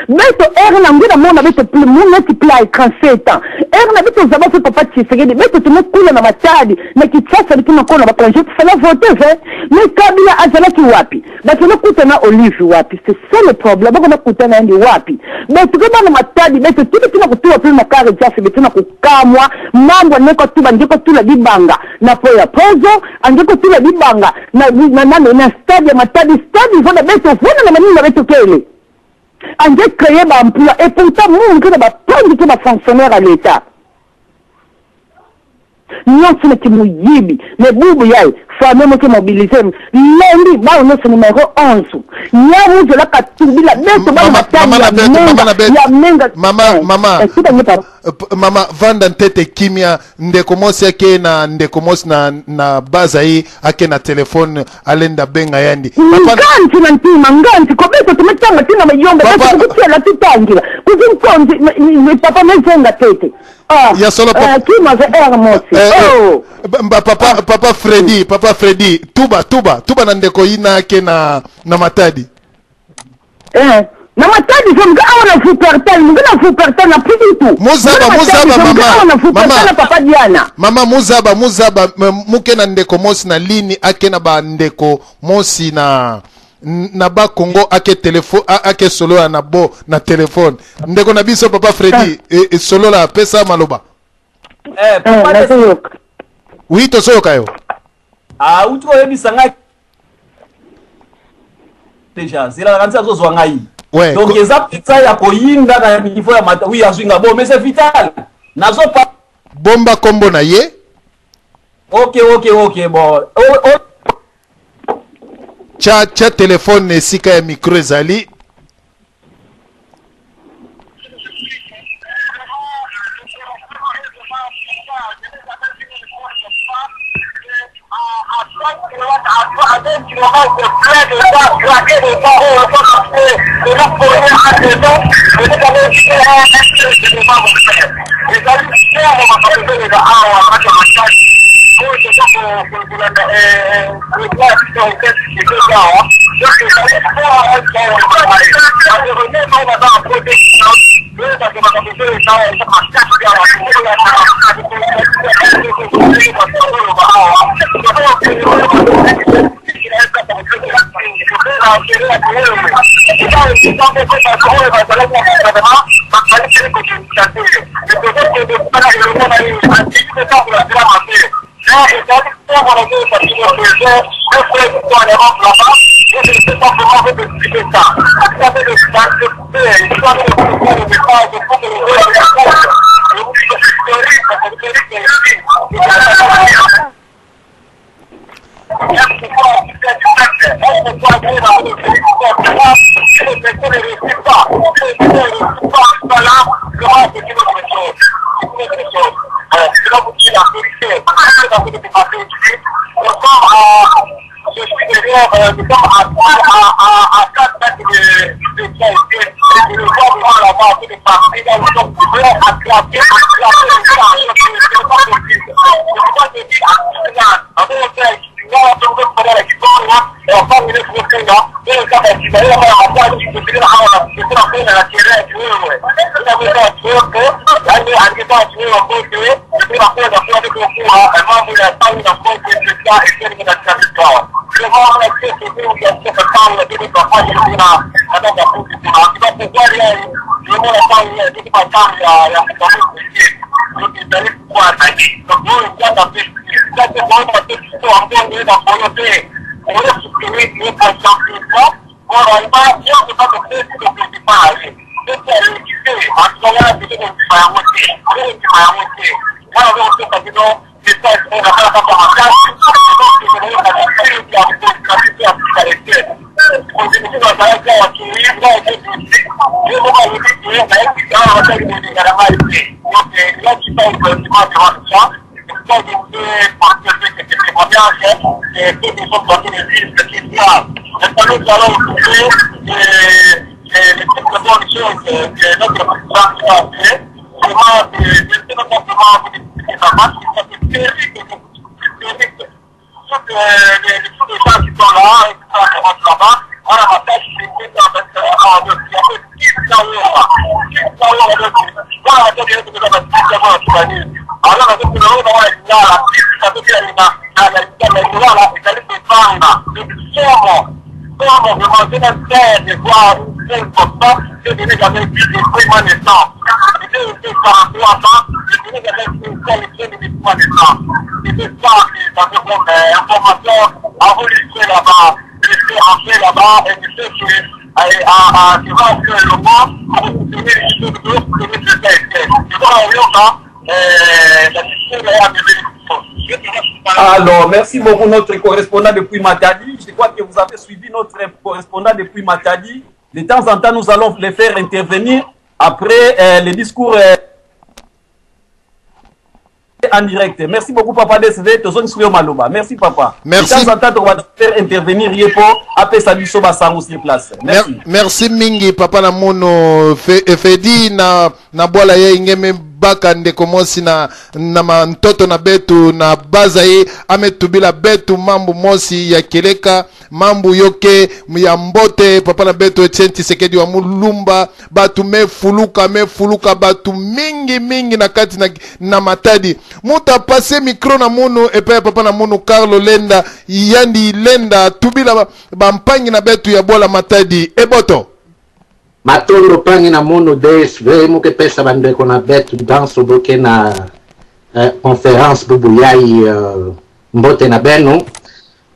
beto erna ngina mona beto plus mon multiply 37 ans erna beto zaba fait papa Tshisekedi beto tumekula na Matadi na Kinshasa likima kona ba projet fala voter fait mais kabila azala ki wapi beto nakuta na Olive wapi c'est ça le problème bako nakuta na ndi wapi beto kama na Matadi beto tuna kutua plus na kare jasi beto na kukamwa mambo neko tuba ndiko tula dibanga na poya pozo andiko tula dibanga na stade ya Matadi stade vona beto vona na manini beto kele Anje créé ba emploi et pourtant nous on va prendre que ba fonctionnaire à l'état nyonso na kimuyibi me bubu yayi famille mo ke mobiliser lundi ba on est numéro 11 nyamu zola katubila beto ba mama vanda ntete kimia ndeko mosi ake na ndeko mosi na baza hii ake na telefone alenda benga yandi nganti na ntima nganti ko beto tumetanga tina mayombe beto kutia tutangira kuzinkonzi papa mezenga tete ya solo kima za papa Freddy tuba na ndeko ina ake na matadi na matadi from gaona fupertel mungana fupertel na piditu mama muzaba muke na ndeko mosi na lini ake na ba ndeko mosi na ba Congo ake telefone ake solo na bo na telefone ndeko na biso papa Freddy solo la pesa maloba oui to soyo kayo utiko yebisanga déjà c'est la kanisa zo ngai ouais donc eza pizza ya koyinga na niveau ya mata oui azinga bon mais c'est vital nazo pas bomba kombo na ye OK bon cha telefone sika ya micro ezali la Alors, merci beaucoup notre correspondant depuis Matadi. Je crois que vous avez suivi notre correspondant depuis Matadi. De temps en temps, nous allons les faire intervenir après les discours en direct. Merci beaucoup, Papa DSV. Merci, Papa. Merci. De temps en temps, on va faire intervenir Yepo. Après, ça lui sauve sur place. Merci. Merci Mingi, Papa Namono. Fedi na bola ye ingeme baka ndeko mosi na mtoto na betu na baza ye ametubila betu mambu mosi ya keleka mambu yoke ya mbote Papa na betu Etienne Tshisekedi wa mulumba batu mefuluka batu mingi na kati na Matadi muta passe micro na munu epe Papa na munu Carlo Lenda yandi Lenda tubila bampangi na betu ya bola Matadi eboto Matondo pangi na mono DSV muke pesa bandeko na betu danso boke na conférence bubu yai mbote na beno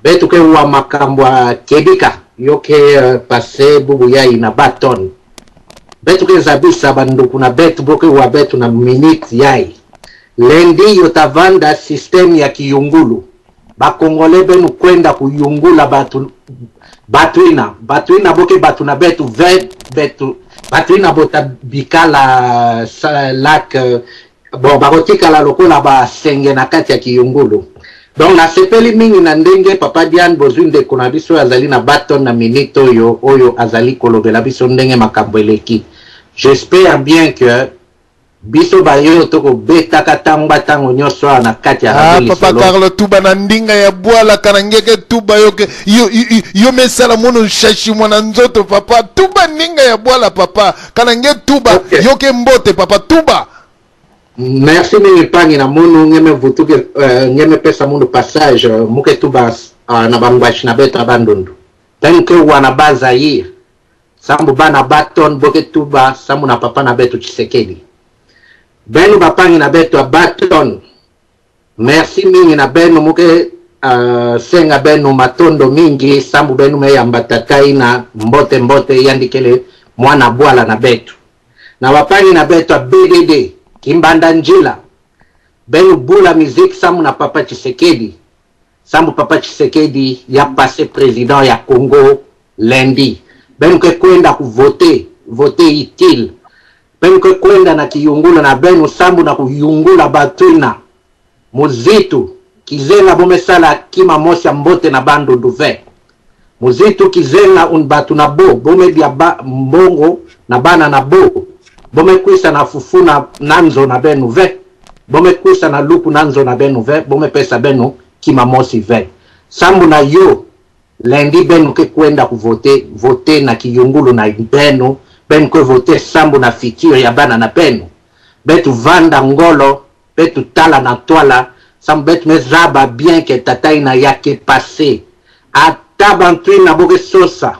betu ke wa makambwa kebika yoke passe bubu yai na baton betu ke zabisa banduku na betu boke wa betu na minute yai lendi yotavanda system ya kiyungulu bakongole benu kwenda kuyungula batuina boke batu na betu betu batuina bota bikala lak bon barotika la lokola ba senge na kati ya kiyungulu donc na sepeli mingi na ndenge Papa Diane bozunde kuna biso azali na baton na minute oyo azali kolobela biso ndenge makambo eleki. J'espère bien que biso bayo toko beta katamba tango nyoso na kati ya radio Papa Carlo tuba na ndinga ya bwala kanangeke tuba yoke yo mesala mono shashi mwana nzoto papa tuba ndinga ya bwala papa kanange tuba yoke mbote papa tuba. Merci mingi pangi na mono ngeme vutuke ngeme pesa mono passage muke tuba na bangwashi na beta bandundu tanke wana baza yi sambu bana baton boke tuba sambu na Papa na betu Tshisekedi benu bapangi na betu baton merci mingi na benu muke senga benu matondo mingi sambu benu me yambatatai na mbote yandikele mwana bwala na betu na bapangi na betu BDD Kimbanda Njila benu bula musique sambu na Papa Tshisekedi sambu Papa Tshisekedi ya passé président ya Congo lundi benu ke kwenda kuvote utile benu ke kwenda na kiyungula na benu sambu na kuyungula batuina muzitu kizenga bomesala kima mosi mbote na bando duve muzitu kizenga batu na bome bia mbongo na bana na bome kwisa na fufuna nanzo na benu ve bome kwisa na lupu nanzo na benu ve bome pesa benu kima mosi ve sambu na yo lendi benu ke kwenda kuvote na kiyungulu na benu ke vote sambu na fikio ya bana na benu betu vanda ngolo betu tala na twala sambu betu mezaba bien ke tatai na yake passé atabantui na boke sosa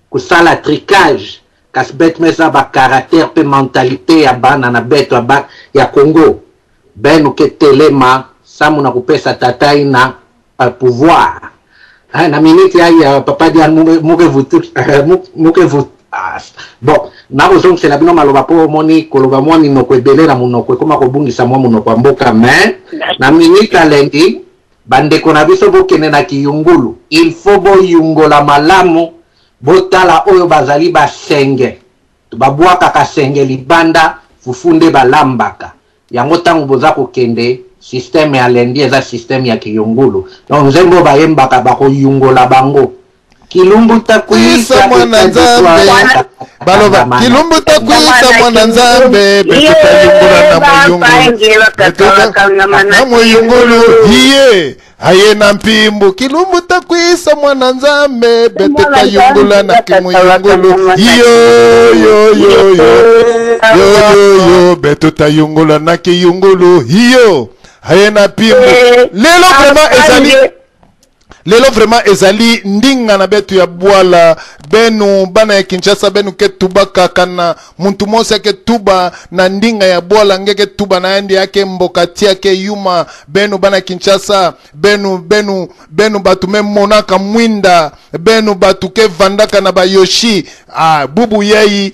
kusala tricage kas betu mezaba caractère pe mentalité ya bana na betu ya Congo benu ke telema sambu na kupesa tatai na pouvoir na minute ya Papa Diane muke vutu bon na bozong c'est la bino maloba po moni koloba mwani no kwebelera munoko koma kobungisa mwa munoko mboka mais na minute lendi bandeko na biso bokene na kiyungulu il faut boyungola malamu botala oyo bazali basenge babwaka kasenge libanda fufunde balambaka yango tango boza kokende système ya lendi eza système ya kiyungulu donc nzembo bayembaka bakoyungola bango Kilumbu takwisa mwana nzambe baloba kilumbu takwisa mwana nzambe betutayungula na muyungulu hiye haye na mpimbu kilumbu takwisa mwana nzambe betutayungula na kimuyungulu yo betutayungula na kiyungulu hiyo haye na mpimbu lelo vraiment ezali ndinga na betu ya bwala benu bana ya Kinshasa benu ke tuba kakana muntu mosi ke tuba na ndinga ya bwala ngeke tuba na yandi yake mbokati yake yuma benu bana Kinshasa benu batu memonaka mwinda benu batu ke vandaka na bayoshi bubu yei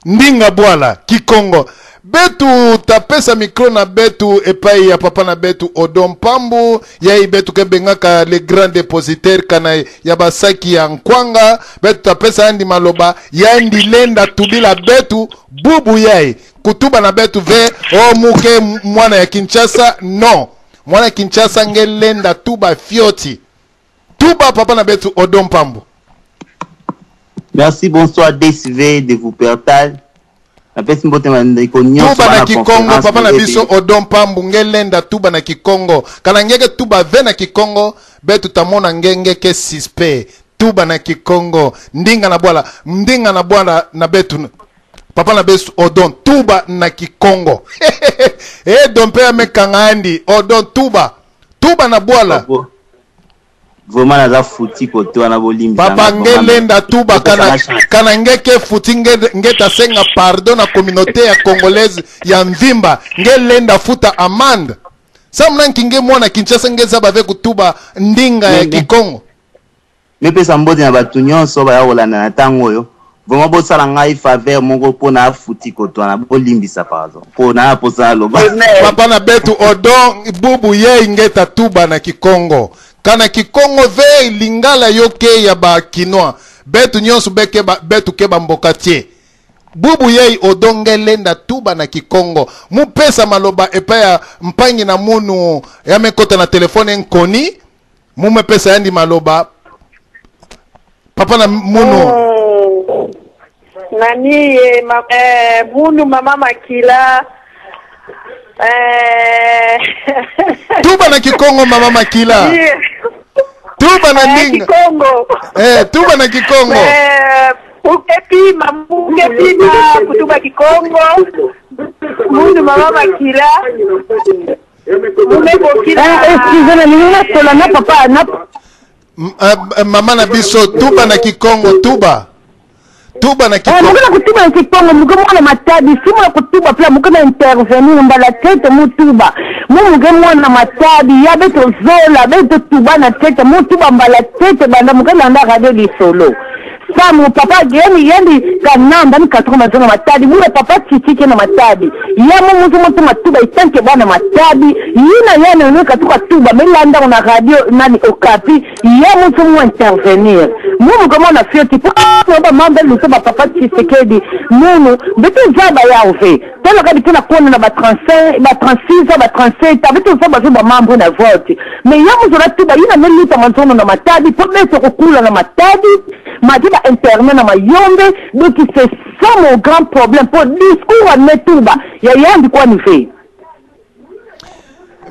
ndinga bwala kikongo betu tapesa micro na betu epai ya papa na betu Odon Pambu yai betu kebengaka le grand dépositaire kana ya basaki ya nkwanga betu tapesa andi maloba yandi lenda tubila betu bubu yai kutuba na betu ve o muke mwana ya Kinshasa non mwana ya Kinshasa ngelenda tuba fioti tuba papa na betu Odon Pambu. Merci, bonsoir DCV de vous pertal. Tuba na Kikongo papa na biso Odon Pambu ngelenda tuba na Kikongo kana ngeke tuba ve na Kikongo betu tamona ngenge ke sispe tuba na Kikongo ndinga na bwala na betu papa na besu Odon tuba na Kikongo dompe amekanga andi Odon tuba na bwala vraiment naza futi kote wana bolimbi papa ngelenda tuba kana ngeke futi ngeta senga pardon na communauté ya congolaise ya mvimba ngelenda futa amande samna nkinge mwana Kinshasa ngeza bave kutuba ndinga ya Kikongo mepesa mbote na batu nyonso baya kolanda na ntango oyo vraiment bosala ngai faveur moko mpona afuti kote wana bolimbisa pardon mpona aposa loba papa na betu Odon bubu ye ngeta tuba na Kikongo kana Kikongo ve lingala yoke ya ba kinoa betu nyonso beke betu ke bambokatie bubu yei odongelenda tuba na Kikongo mupesa maloba epa mpangi na munu ya mekota na telefone nkoni mumepesa yandi maloba papa na munu nani munu mama Makila tuba na Kikongo mama Makila tuba na ndinga Kikongo tuba na Kikongo ukepi na kutuba Kikongo mundu mama Makila excusez-moi nina sola na papa na mama na biso tuba na Kikongo tuba na Kikongo mukuna kutuba na Kikongo mukuna matadi simu kutuba pia mukuna intervenir mbala tete mutuba mukuna matadi ya beto zola beto tuba na tete mutuba mbala tete banda mukuna nda radio di solo samu papa yendi kanamba ni katuma zona matadi mure papa chichike na matadi ya mutu matuba itanke bana matadi yina ni katuka tuba melanda na radio nani Okapi ya mutu mu intervenir mumu kama na fioti pa mambe lusoba papa Tshisekedi mumu betu zaba ya uve tena kadi tena kuona na ba 35 ba 36 ba 37 betu zaba zaba mambo na vote me ya mutu na tuba yina melita manzono na matadi po betu kukula na matadi madiba internet na mayombe donc c'est ça mon grand problème pour discours à Netuba ya yandi kwa nife.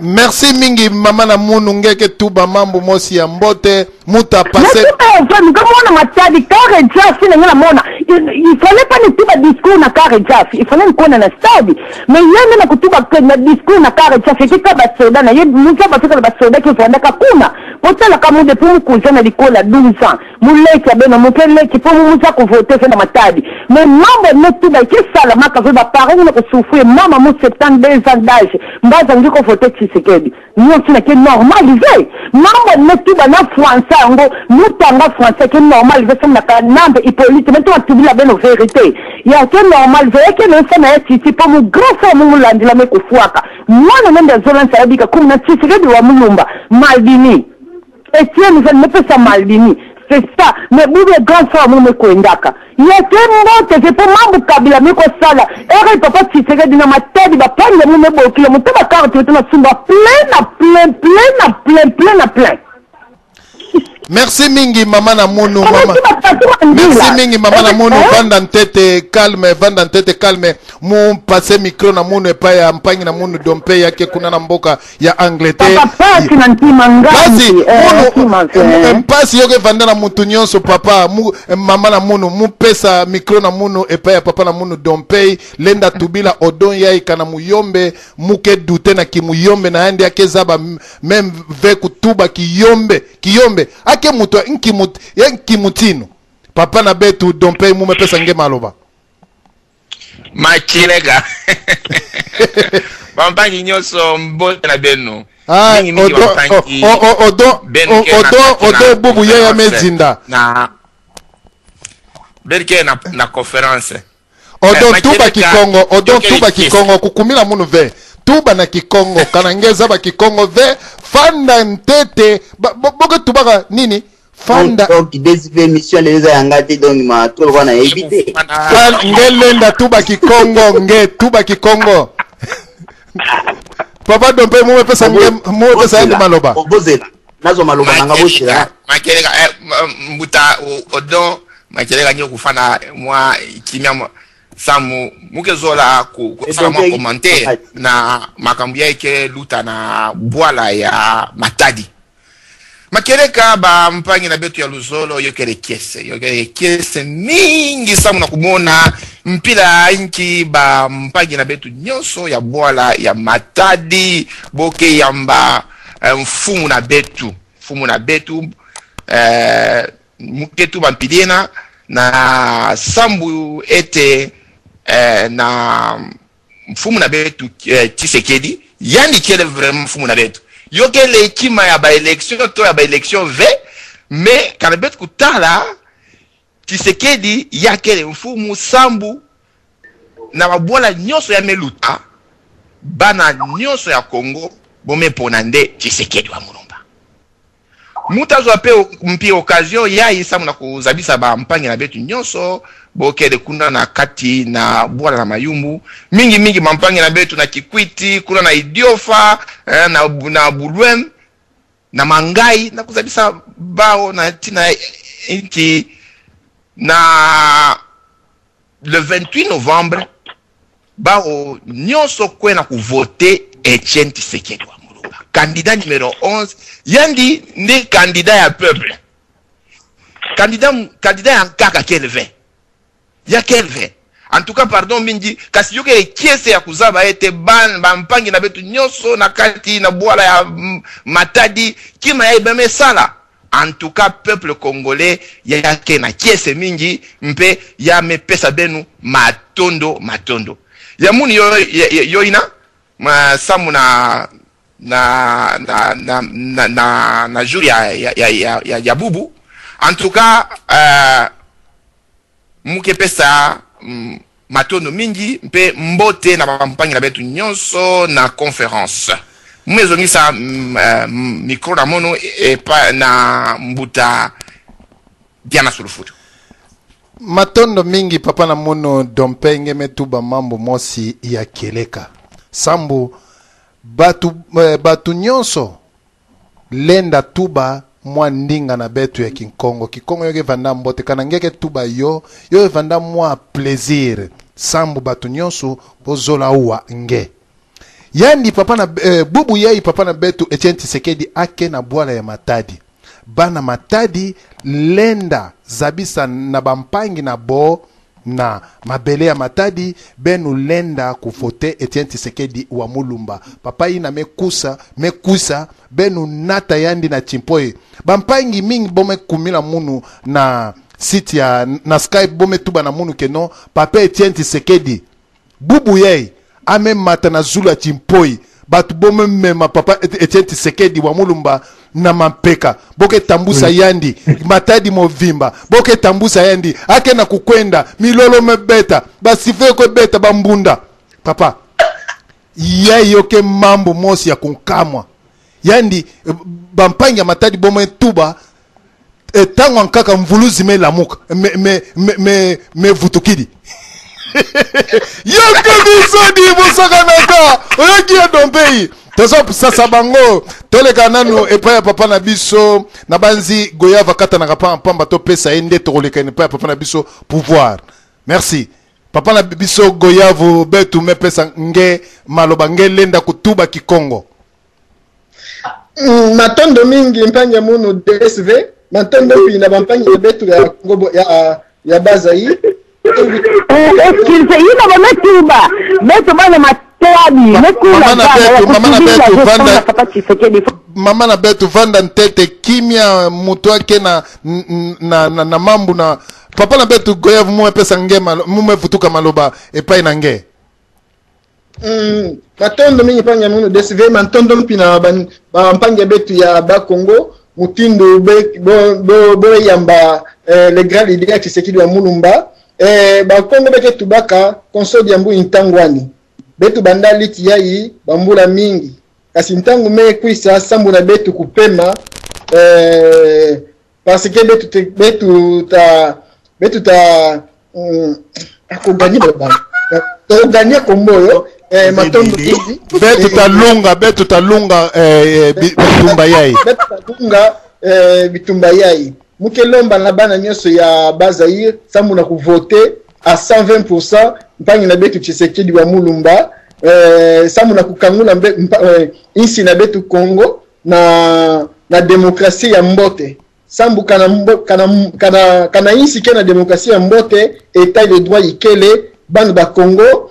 Merci mingi mama na munu ngeke tuba mambo mosi ya mbote muta passé kama matadi kare jafi na ngala mona il fallait pas Netuba discours na kare jafi il fallait qu'on na stade mais yeye na kutuba na discours na kare jafi kika basoda na yeye muta basoda basoda ki fanda kakuna potala kama de pour kuzana likola 12 ans muleki abena mukeleki pour muza ko voter na matadi mais mambo Netuba ki sala maka va parler na kusufia mama mu 72 ans d'âge mbaza ngiko voter Tshisekedi nous c'est que normalisé mambo Netuba na français ngo mutanga français que normal veut na kanambe Hippolyte mais toi tu dis la bonne vérité il y a que normal veut que le sana titi pour mu grand frère mu landila me kufuaka mwana nenda zola sabika kumna Tshisekedi wa mulumba Maldini Etienne je ne peux pas Maldini c'est ça mais boube grand frère mu me kuendaka il y a que mbote c'est pour mambo kabila me ko sala ere papa Tshisekedi na matadi ba pande mu me bokile mutaba carte na sumba plein. Merci mingi mama na munu mama. Merci mingi mama na munu vanda ntete calme mu passe micro na munu epa ya mpangi na munu dompe yake kuna na mboka ya Angleterre. Papa na ntimangasi mpasi yoke vanda na mutu nyonso papa mama na munu mu pesa micro na munu epa ya papa na munu dompe lenda tubila Odon yai kana muyombe muke dute na kimuyombe na andi yake zaba mem ve kutuba kiyombe ake mutu nkimutino papa na betu dompe mume pesa nge maloba machilega bampangi nyoso mbote na benu odo bubu yeye mezinda na berke na conference Odon tuba kikongo, odon tuba kikongo, kukumila munu ve. Tuba na kikongo, kanangeza ba kikongo ve, fanda ntete, boke tubaka nini? Fanda. Donc, des émissions, les angati, donc, ma, tout le monde a évité. Ngelenda tuba kikongo, nge, tuba kikongo. Papa Dompe, mouwe pesa nge maloba. Obozela. Nazo maloba, nanga bosela. Makelega, mbuta, odon, makelega nyo kufana, mwa, kimia mwa. Samu mukezola kufanya commentaire na makambia yake luta na bwala ya Matadi. Makereka ba mpangi na betu ya Luzolo yokere kese mingi samu na kumona mpila inki ba mpangi na betu nyonso ya bwala ya Matadi boke yamba mfumu na betu muketu ba mpiliena na sambu ete na mfumu na betu Tshisekedi yani kele vraiment mfumu na betu yoke le kima ya ba election to ya ba election ve mais kana betu kutala Tshisekedi ya kele mfumu sambu na babola nyonso ya meluta bana nyonso ya Congo bome pona nde Tshisekedi wa mulumba mutazo ape mpi occasion ya isamu na kuzabisa ba mpangi na betu nyonso boke de kuna na kati na bwala na mayumbu mingi mampangi na betu na Kikwiti kuna na Idiofa na Bulwem na Mangai na kuzabisa bao na tina inki na le 28 novembre bao nyonso kwe na kuvote Etienne Tshisekedi wa Mulumba candidat numéro 11 yandi ndi candidat ya peuple candidat ya kaka kelve ya kelve en tout cas pardon mingi kasi yoke kiese ya kuzaba ete ba mpangi na betu nyonso na kati na bwala ya Matadi kima ya ibeme sala en tout cas peuple congolais yake na kiese mingi mpe ya mepesa benu matondo ya muni yo ina ma samu na jour ya bubu en tout cas muke pesa matono mingi mpe mbote na mpangi na betu nyonso na conférence mwezongisa micro na mono pa na mbuta Diana Sulufutu matondo mingi papa na mono Dompenge metuba mambo mosi ya keleka sambu batu nyonso lenda tuba mwa ndinga na betu ya Kikongo yoke vanda mbote kana ngeke tuba yo vanda mwa plaisir sambu batu nyonso bozola uwa nge yandi papa na bubu yai papa na betu Etienne Tshisekedi ake na bwala ya Matadi bana Matadi lenda zabisa na bampangi na bo na mabele ya Matadi benu lenda kufote Etienne Tshisekedi wa Mulumba papa ina mekusa benu nata yandi na Chimpoe bampangi mingi bome kumila munu na site ya na Skype bome tuba na munu keno papa Etienne Tshisekedi bubu yei ame mata na zulu ya Chimpoe batu bome mema papa Etienne Tshisekedi wa Mulumba na mampeka boke tambusa yandi Matadi movimba boke tambusa yandi ake na kukwenda milolo mebeta basife ko beta bambunda papa yoke mambo mosi ya kunkamwa yandi bampangi ya Matadi bome tuba tango nkaka mvuluzi me lamuka me vutukidi yoke bisodi musakanaka oyoki ya Dompei tozo sasa bango toleka nanu epa ya papa na biso na banzi goyava kata na pamba to pesa ende toleka epa ya papa na biso pouvoir merci papa na biso goyavo betu me pesa nge maloba nge lenda kutuba Kikongo matondo mingi mpanya muno DSV matondo pina bampanya betu ya Kongo ya Bazai Ina bametuba betu bana mama na betu vanda ntete kimia mutu wake na mambu na papa na betu goyavu mume pesa nge mume futuka maloba epai na nge matondo mingi panya muno DSV matondo mpina bampanya betu ya Bakongo mutindo bo yamba le grand leader Tshisekedi wa Mulumba bakongo beke tubaka konsodi yambu intangwani betu banda liti yai bambula mingi kasi ntangu me kwisa sambu na betu kupema parce que betu ta akogani baba to gagner komboyo matondo hivi betu talunga bitumba yai betu talunga bitumba yai mukelomba na bana nyoso ya Bazaire sambu na kuvote à 120% mpangi na betu Tshisekedi wa Mulumba sambu na kukangula insi na betu Congo na demokrasia ya mbote sambu kana insi ke na demokrasia ya mbote état de droit ikele bana ba Congo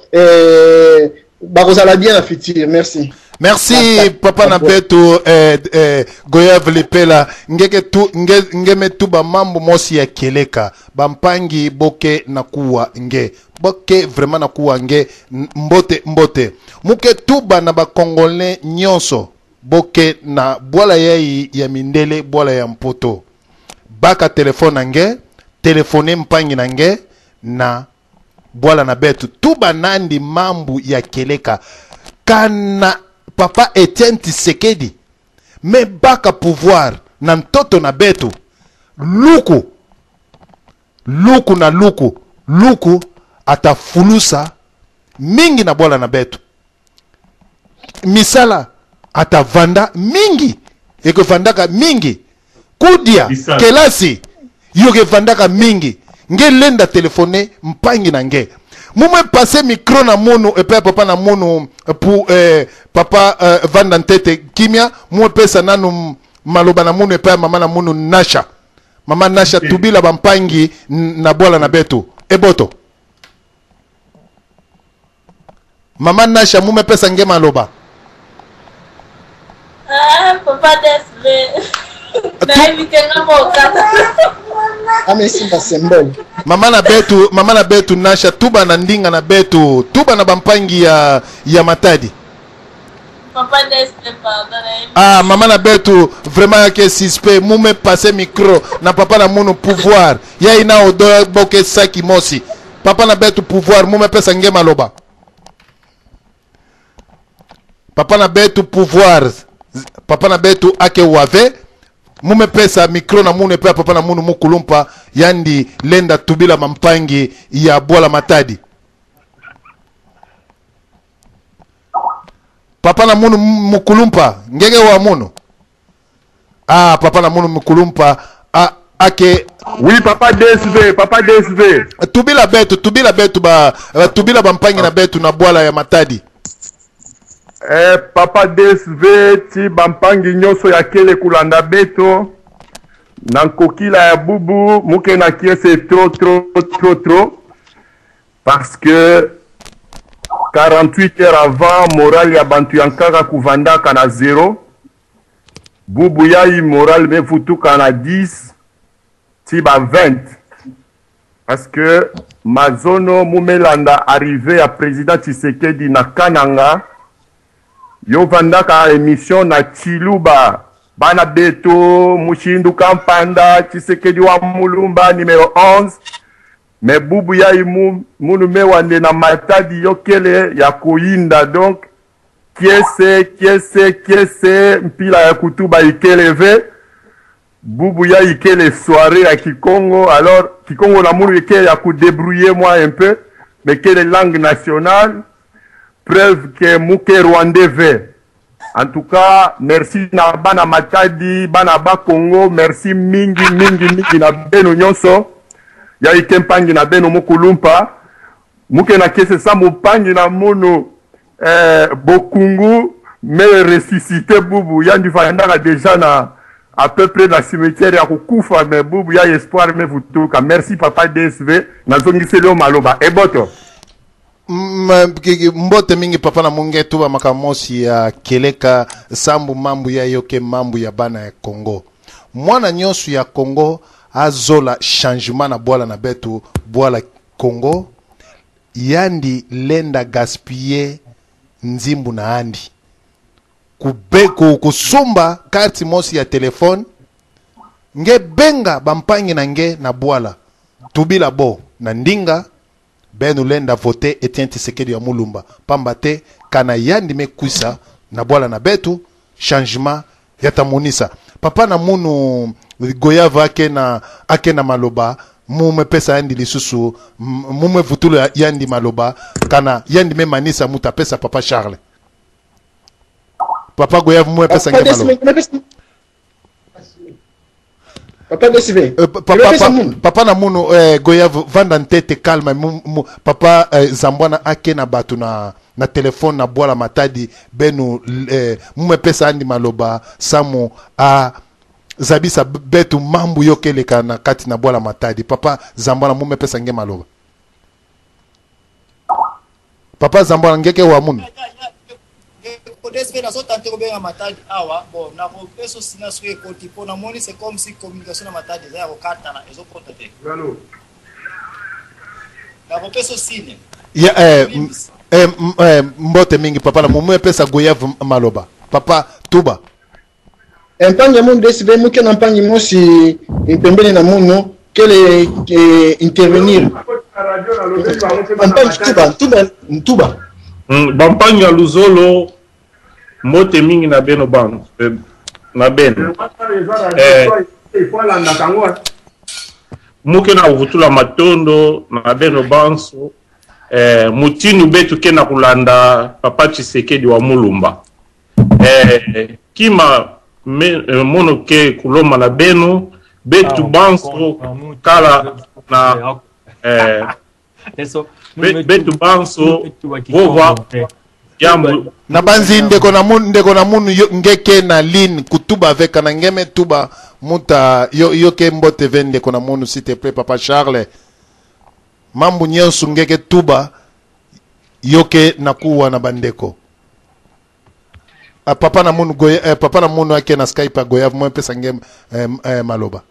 bakozala bien na futur. Merci. Merci papa na betu Goyev Lepela ngeme tuba mambo mosi ya keleka bampangi boke na kuwa nge boke vraiment na kuwa nge mbote muke tuba na ba Congolais nyonso boke na bola ya mindele bola ya mpoto baka telefone nge telefone mpangi na nge na bola na betu tuba nandi mambu ya keleka kana papa Etienne Tshisekedi me baka pouvoir na ntoto na betu luku atafulusa mingi na bola na betu misala atavanda mingi ekevandaka mingi kudia kelasi yokevandaka mingi nge lenda telefone mpangi na nge mume passe micro na munu epe papa na munu pour papa vanda ntete kimia mume pesa nanu maloba na munu epe mama na munu Nasha mama Nasha tubila bampangi na bola na betu eboto mama Nasha mume pesa nge maloba papa desve na mitenga mokata amesimba symbole mama na betu Nasha tuba na ndinga na betu tuba na bampangi ya Matadi papa desve mama na betu vraiment yake sispe mume passe micro na papa na munu pouvoir ya ina odo boke saki mosi papa na betu pouvoir mume pesa nge maloba papa na betu pouvoir papa na betu ake wave mume pesa micro na munu pe papa na munu mukulumpa yandi lenda tubila mampangi ya bola Matadi papa na munu mukulumpa ngege wa munu papa na munu mukulumpa ake oui papa DSV tubila betu tubila bampangi na betu na bola ya Matadi papa DSV ti bampangi nyonso ya kele kulanda beto na nkokila ya bubu muke na kiese trop parce que 48 heures avant moral ya bantu yankaka kuvandaka na 0 bubu yai moral mefutuka na 10 ti ba 20 parce que mazono mumelanda arrivé ya président Tshisekedi na Kananga yo vandaka émission na Chiluba bana beto mushindu kampanda Tshisekedi wa Mulumba numéro 11 mais bubu ya munu mewande na Matadi yokele ya kuinda donc kiese mpila ya kutuba ikeleve bubu ya ikele soirée ya Kikongo alors Kikongo na munu ikele ya kudébrouiller moi un peu mais quelle langue nationale preuve que muke rwandais ve. En tout cas, merci na bana Matadi, bana ba Congo, merci mingi na beno nyonso. Ya ikempangi na beno mukulumpa. Muke na kese sa mupangi na munu bokungu me ressuscité bubu. Yandi fayandaka déjà na à peu près na cimetière ya kukufa mais bubu ya espoir me futuka. Merci papa DSV. Nazongise leo maloba. Eboto. Mbote mingi papa na munge tuba makamosi ya keleka sambu mambu ya yoke mambu ya bana ya Congo mwana nyosu ya Congo azola changement na boala na betu boala Congo yandi lenda gaspiller nzimbu na andi kusumba karti mosi ya telefone nge benga bampangi na nge na boala tubila bo na ndinga benu lenda vote Etienne Tshisekedi ya Mulumba pamba te kana yandi mekuisa na bwala na betu changement yatamonisa papa na munu goyava ake na maloba mume pesa yandi lisusu mume vutulo yandi maloba kana yandi me manisa muta pesa papa Charles papa goyava mume pesa nge maloba papa na munu goyava vanda ntete kalma papa zambwana ake na batu na telefone na bwala matadi benu mume pesa yandi maloba samu a zabisa betu mambu yokeleka na kati na bwala matadi papa zambwana mume pesa nge maloba papa zambwana ngeke wa munu mbote mingi papa na mume pesa goyavu maloba papa tuba mpangi mundu desibe muke na mpangi mosi pembeni na muno kele intervenir tuba bampangi ya luzolo mbote mingi na beno bano na beno muke na uvutula matondo na beno banso mutinu betu kena kulanda papa Tshisekedi wa Mulumba kima mono ke kuloma na beno betu banso kala na betu banso vova jambo na banzi ndeko na munu ngeke na line kutuba avec na ngeme tuba muta yoke mbote vende kona munu s'il te plaît papa Charles mambu nyonso ngeke tuba yoke nakuwa na bandeko papa na munu papa na munu ake na Skype goya mo pesa ngem maloba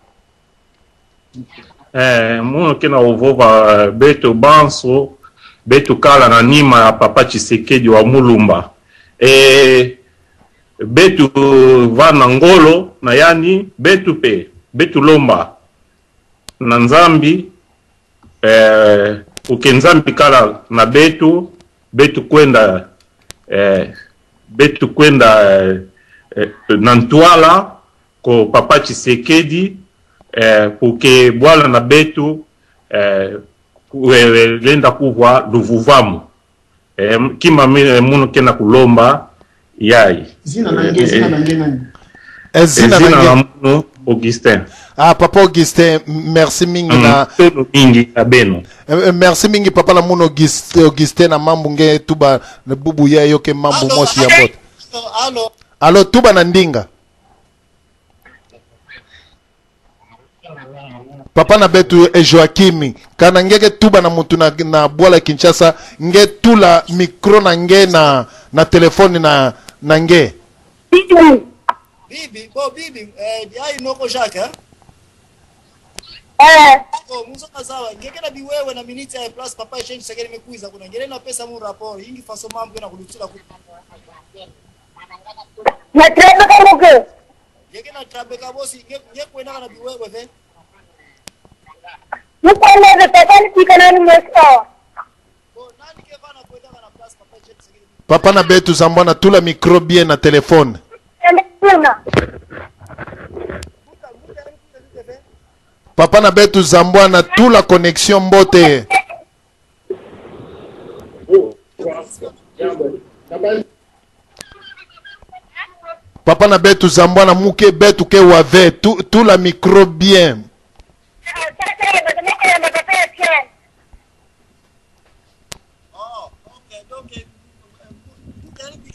munu kena ovova beto banso betu kala na nima ya papa Tshisekedi wa Mulumba betu vana ngolo na yani betu pe betu lomba na nzambi ukenzambi kala na betu kwenda na ntwala ko papa Tshisekedi puke bwala na betu lenda kuwa luvuvamu kima munu kena kulomba yai zina na munu Augustin papa Augustin merci mingi na mingi abeno merci mingi papa na munu Augustin na mambu nge tuba na bubu ya yoke mambu mosi ya bote alo tuba na ndinga papa na betu Joachim kana ngeke tuba na mutu na bwala Kinshasa nge tula mikro na nge na telefoni na nge bibi yai noko Jacques muzo kazawa ngeke na biwewe na minute ya plus papa change segere mekuiza kuna ngere na pesa mu rapport ingi faso mambo na kulutula ku na trabe ka moke ngeke na trabe ka bosi ngeke kwenda na biwewe ve papa na betu zambwana tula micro bien na telefone papa na betu zambwana tula connexion mbote papa na betu zambwana muke betu ke wave tula micro bien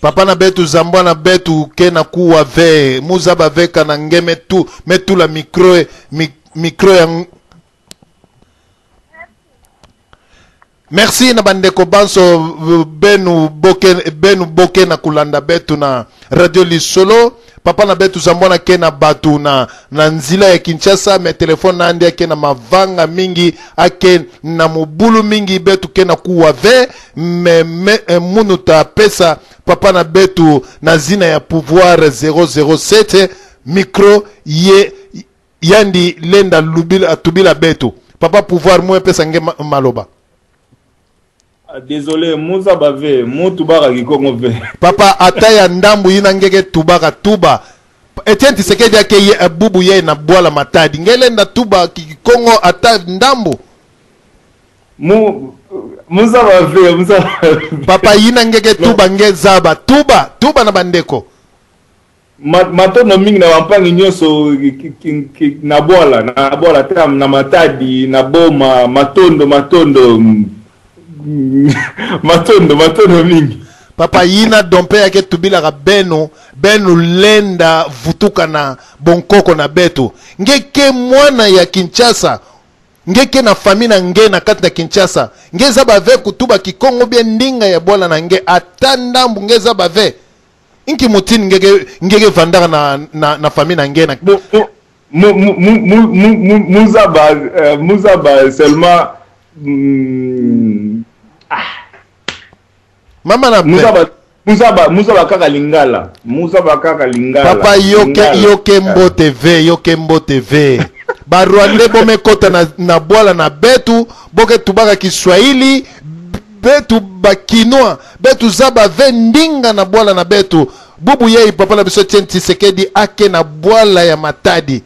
papa na betu zambwana betu kena kuwa ve muzaba veka na ngeme tu metu la micro ya merci na bandeko banso benu boke na kulanda betu na radio Lisolo papa na betu zambwana kena batu na nzila ya Kinshasa me telefone na andi ake na mavanga mingi ake na mubulu mingi betu kena kuwa ve munu ta pesa papa na betu na zina ya pouvoir 007 micro yandi lenda lubila tubila betu papa pouvoir mwe pesa nge maloba. Désolé, Moussa Bave, Moutubara Kikongo ve. Papa ataya ndambu yina ngeke tubaka tuba. Etienne Tshisekedi yake bubu ye na Bwala Matadi. Ngele nda tuba Kikongo ata ndambu. Moussa Bave, Moussa Bave. Papa yina ngeke tuba nge zaba. Tuba na bandeko. Matono mingi na wampangi nyoso na Bwala tam na Matadi na Boma matondo matondo mingi. Papa yina dompe yake tubila ka benu lenda vutuka na bonkoko na beto. Ngeke mwana ya Kinshasa. Ngeke na famina nge na kati na Kinshasa. Nge zabave kutuba Kikongo bia ndinga ya Bwala na nge atandambu nge zabave. Inki mutini ngeke vandara na famina nge na Muzaba seulement Mama na Muzaba kaka lingala. Papa yoke mbo TV. Barwande bome kota na Bwala na betu boke tubaka Kiswahili betu bakinoa betu zaba vendinga na Bwala na betu bubu yei papa na biso Etienne Tshisekedi ake na Bwala ya Matadi.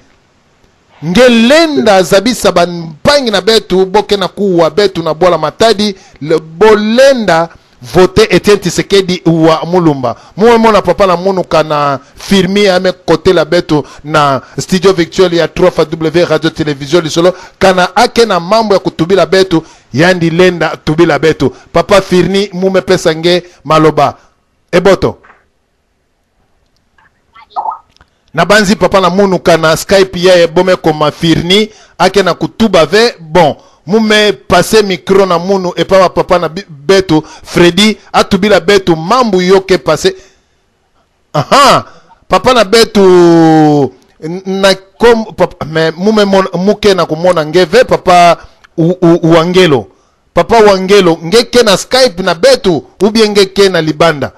Ngelenda zabisa banpangi na betu boke na kuwa betu na Bwala Matadi le bolenda vote Etienne Tshisekedi wa Mulumba. Mwe mona papa na munuka na firmi ame kote la betu na studio virtuel ya 3W radio television lisolo kana ake na mambo ya kutubila betu yandi lenda tubila betu. Papa firni mume pesa nge maloba. Eboto. Na banzi papa na munuka na Skype ya bome koma firni ake na kutuba ve bon. Mume passe micro na munu e papa na betu Freddy atubila betu mambu yoke passe. Aha, papa na betu na kom papa, mume muke na kumona ngeve papa Wangelo. Papa Wangelo ngeke na Skype na betu ubie ngeke na libanda.